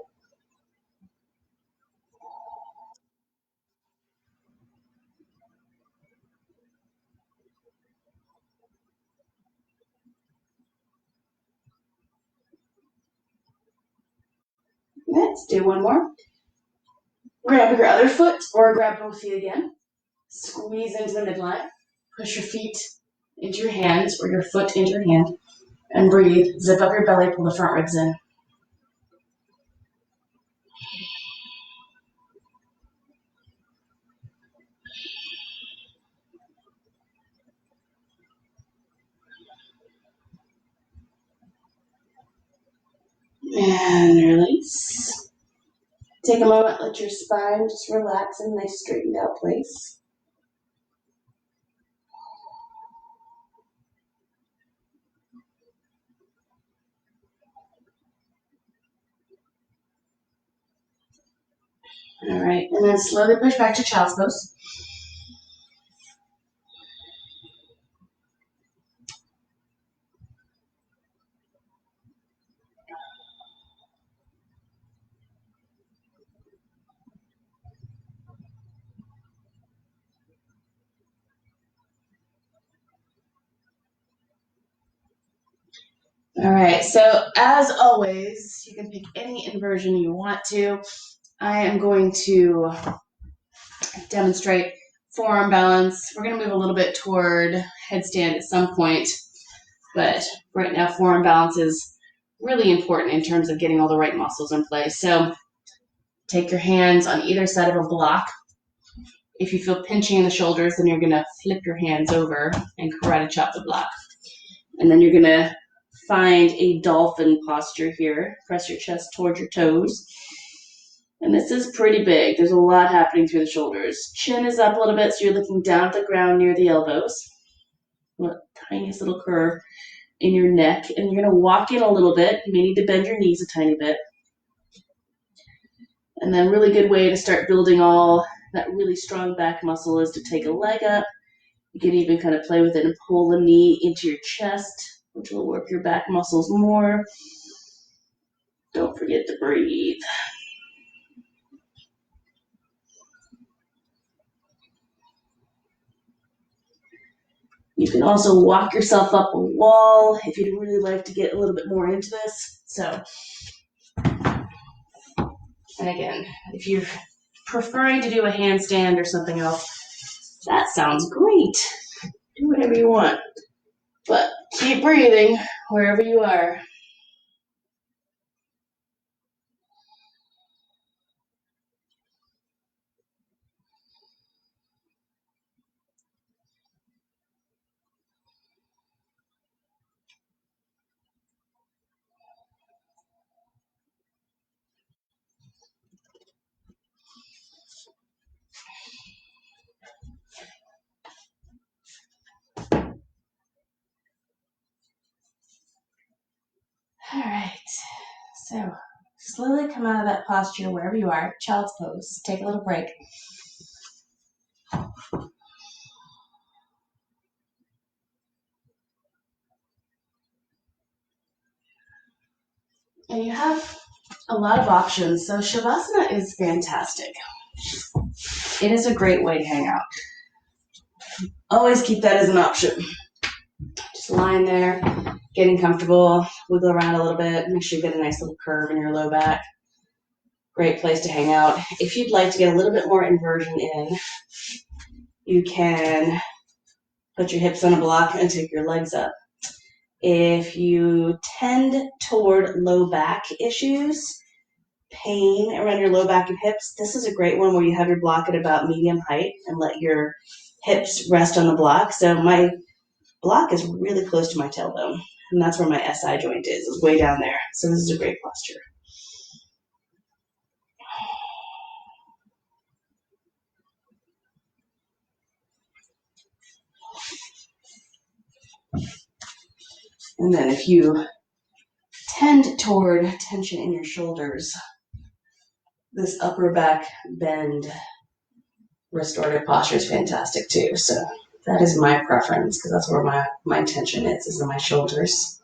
Let's do one more. Grab your other foot or grab both feet again. Squeeze into the midline. Push your feet into your hands or your foot into your hand. And breathe. Zip up your belly, pull the front ribs in. And release. Take a moment, let your spine just relax in a nice straightened out place. All right, and then slowly push back to child's pose. All right, so as always, you can pick any inversion you want to. I am going to demonstrate forearm balance. We're going to move a little bit toward headstand at some point, but right now forearm balance is really important in terms of getting all the right muscles in place. So take your hands on either side of a block. If you feel pinching in the shoulders, then you're going to flip your hands over and karate chop the block. And then you're going to find a dolphin posture here. Press your chest towards your toes. And this is pretty big. There's a lot happening through the shoulders. Chin is up a little bit, so you're looking down at the ground near the elbows. Tiniest little curve in your neck. And you're going to walk in a little bit. You may need to bend your knees a tiny bit. And then really good way to start building all that really strong back muscle is to take a leg up. You can even kind of play with it and pull the knee into your chest, which will work your back muscles more. Don't forget to breathe. You can also walk yourself up a wall if you'd really like to get a little bit more into this. So, and again, if you're preferring to do a handstand or something else, that sounds great. Do whatever you want. But keep breathing wherever you are. All right, so slowly come out of that posture wherever you are, child's pose. Take a little break. And you have a lot of options. So Shavasana is fantastic. It is a great way to hang out. Always keep that as an option. Just lying there, getting comfortable, wiggle around a little bit, make sure you get a nice little curve in your low back. Great place to hang out. If you'd like to get a little bit more inversion in, you can put your hips on a block and take your legs up. If you tend toward low back issues, pain around your low back and hips, this is a great one where you have your block at about medium height and let your hips rest on the block. So my block is really close to my tailbone, and that's where my SI joint is way down there. So this is a great posture. And then if you tend toward tension in your shoulders, this upper back bend restorative posture is fantastic too. So that is my preference because that's where my tension is in my shoulders.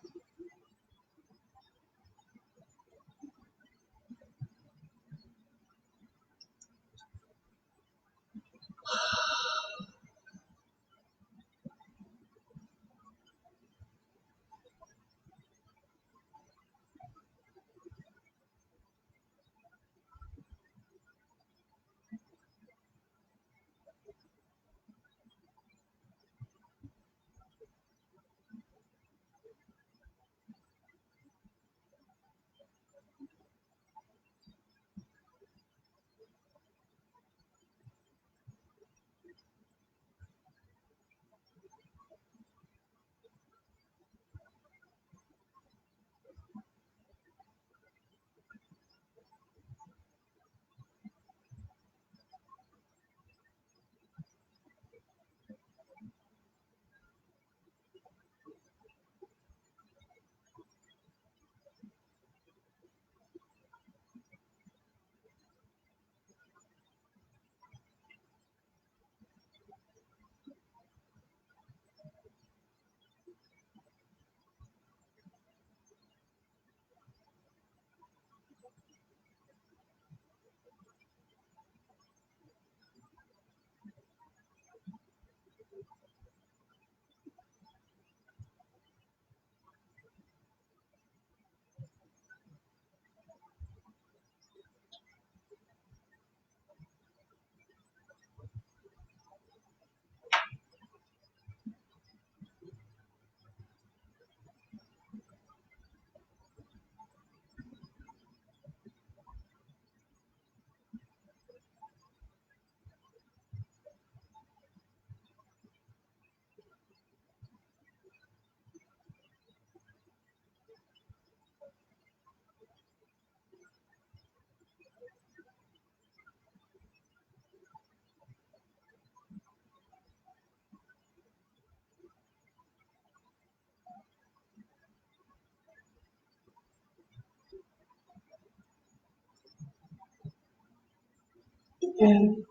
And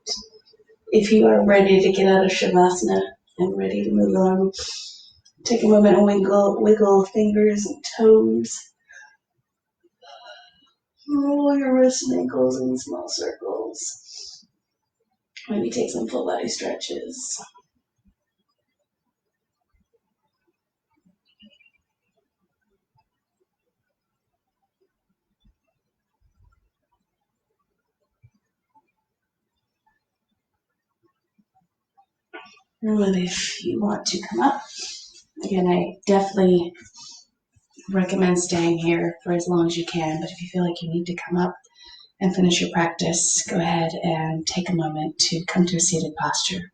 if you are ready to get out of Shavasana and ready to move on, take a moment and wiggle fingers and toes. Roll your wrists and ankles in small circles. Maybe take some full body stretches. And then if you want to come up, again, I definitely recommend staying here for as long as you can, but if you feel like you need to come up and finish your practice, go ahead and take a moment to come to a seated posture.